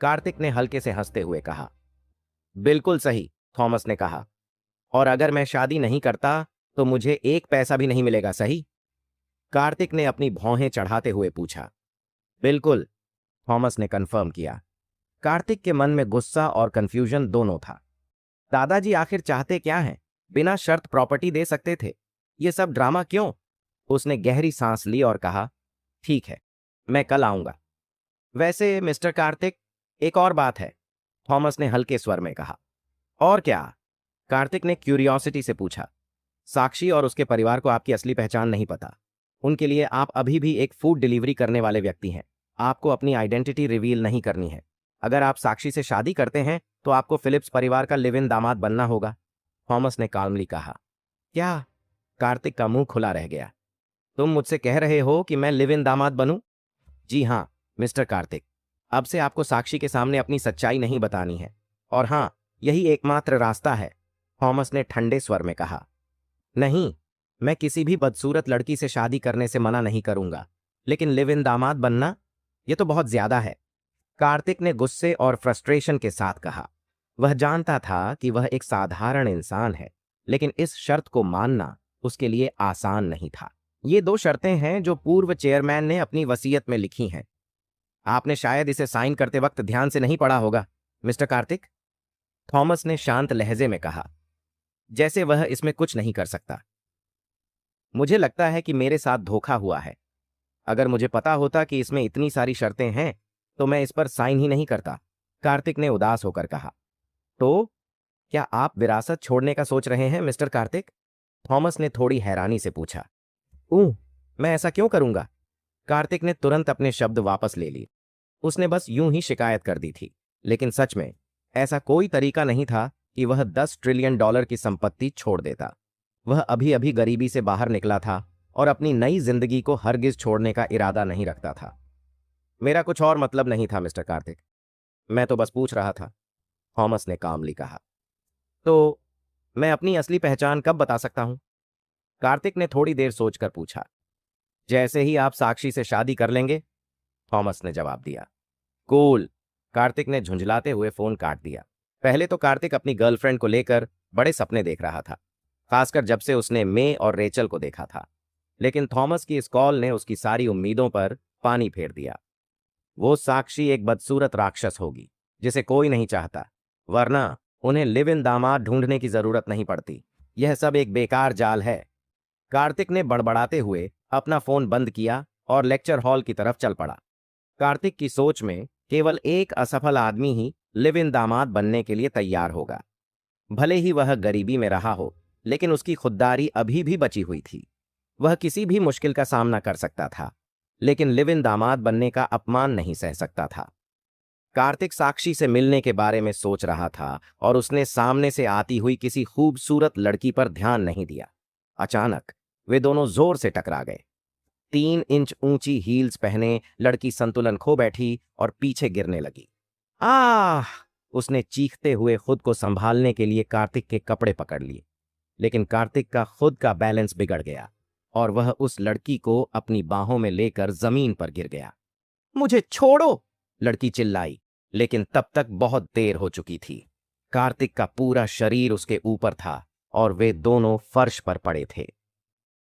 कार्तिक ने हल्के से हंसते हुए कहा। बिल्कुल सही, थॉमस ने कहा। और अगर मैं शादी नहीं करता तो मुझे एक पैसा भी नहीं मिलेगा, सही? कार्तिक ने अपनी भौहें चढ़ाते हुए पूछा। बिल्कुल, थॉमस ने कंफर्म किया। कार्तिक के मन में गुस्सा और कंफ्यूजन दोनों था। दादाजी आखिर चाहते क्या हैं? बिना शर्त प्रॉपर्टी दे सकते थे। ये सब ड्रामा क्यों? उसने गहरी सांस ली और कहा, ठीक है, मैं कल आऊंगा। वैसे मिस्टर कार्तिक, एक और बात है, थॉमस ने हल्के स्वर में कहा। और क्या? कार्तिक ने क्यूरियोसिटी से पूछा। साक्षी और उसके परिवार को आपकी असली पहचान नहीं पता। उनके लिए आप अभी भी एक फूड डिलीवरी करने वाले व्यक्ति हैं। आपको अपनी आइडेंटिटी रिवील नहीं करनी है। अगर आप साक्षी से शादी करते हैं तो आपको फिलिप्स परिवार का लिव इन दामाद बनना होगा, थॉमस ने काल्मली कहा। क्या? कार्तिक का मुंह खुला रह गया। तुम मुझसे कह रहे हो कि मैं लिव इन दामाद बनूं? जी हां, मिस्टर कार्तिक। अब से आपको साक्षी के सामने अपनी सच्चाई नहीं बतानी है। और हां, यही एकमात्र रास्ता है, थॉमस ने ठंडे स्वर में कहा। नहीं, मैं किसी भी बदसूरत लड़की से शादी करने से मना नहीं करूंगा, लेकिन लिव इन दामाद बनना, यह तो बहुत ज्यादा है, कार्तिक ने गुस्से और फ्रस्ट्रेशन के साथ कहा। वह जानता था कि वह एक साधारण इंसान है, लेकिन इस शर्त को मानना उसके लिए आसान नहीं था। ये दो शर्तें हैं जो पूर्व चेयरमैन ने अपनी वसीयत में लिखी हैं। आपने शायद इसे साइन करते वक्त ध्यान से नहीं पढ़ा होगा, मिस्टर कार्तिक, थॉमस ने शांत लहजे में कहा, जैसे वह इसमें कुछ नहीं कर सकता। मुझे लगता है कि मेरे साथ धोखा हुआ है। अगर मुझे पता होता कि इसमें इतनी सारी शर्तें हैं तो मैं इस पर साइन ही नहीं करता, कार्तिक ने उदास होकर कहा। तो क्या आप विरासत छोड़ने का सोच रहे हैं, मिस्टर कार्तिक? थॉमस ने थोड़ी हैरानी से पूछा। मैं ऐसा क्यों करूंगा? कार्तिक ने तुरंत अपने शब्द वापस ले लिए। उसने बस यूं ही शिकायत कर दी थी, लेकिन सच में ऐसा कोई तरीका नहीं था कि वह $10 ट्रिलियन की संपत्ति छोड़ देता। वह अभी अभी गरीबी से बाहर निकला था और अपनी नई जिंदगी को हरगिज छोड़ने का इरादा नहीं रखता था। मेरा कुछ और मतलब नहीं था, मिस्टर कार्तिक। मैं तो बस पूछ रहा था, थॉमस ने कामली कहा। तो मैं अपनी असली पहचान कब बता सकता हूं? कार्तिक ने थोड़ी देर सोचकर पूछा। जैसे ही आप साक्षी से शादी कर लेंगे, थॉमस ने जवाब दिया। कूल, कार्तिक ने झुंझलाते हुए फोन काट दिया। पहले तो कार्तिक अपनी गर्लफ्रेंड को लेकर बड़े सपने देख रहा था, खासकर जब से उसने मे और रेचल को देखा था। लेकिन थॉमस की इस कॉल ने उसकी सारी उम्मीदों पर पानी फेर दिया। वो साक्षी एक बदसूरत राक्षस होगी जिसे कोई नहीं चाहता, वरना उन्हें लिव इन दामाद ढूंढने की जरूरत नहीं पड़ती। यह सब एक बेकार जाल है। कार्तिक ने बड़बड़ाते हुए अपना फोन बंद किया और लेक्चर हॉल की तरफ चल पड़ा। कार्तिक की सोच में केवल एक असफल आदमी ही लिव इन दामाद बनने के लिए तैयार होगा। भले ही वह गरीबी में रहा हो, लेकिन उसकी खुददारी अभी भी बची हुई थी। वह किसी भी मुश्किल का सामना कर सकता था, लेकिन लिव इन दामाद बनने का अपमान नहीं सह सकता था। कार्तिक साक्षी से मिलने के बारे में सोच रहा था और उसने सामने से आती हुई किसी खूबसूरत लड़की पर ध्यान नहीं दिया। अचानक वे दोनों जोर से टकरा गए। 3 इंच ऊंची हील्स पहने लड़की संतुलन खो बैठी और पीछे गिरने लगी। आह! उसने चीखते हुए खुद को संभालने के लिए कार्तिक के कपड़े पकड़ लिए, लेकिन कार्तिक का खुद का बैलेंस बिगड़ गया और वह उस लड़की को अपनी बाहों में लेकर जमीन पर गिर गया। मुझे छोड़ो! लड़की चिल्लाई, लेकिन तब तक बहुत देर हो चुकी थी। कार्तिक का पूरा शरीर उसके ऊपर था और वे दोनों फर्श पर पड़े थे।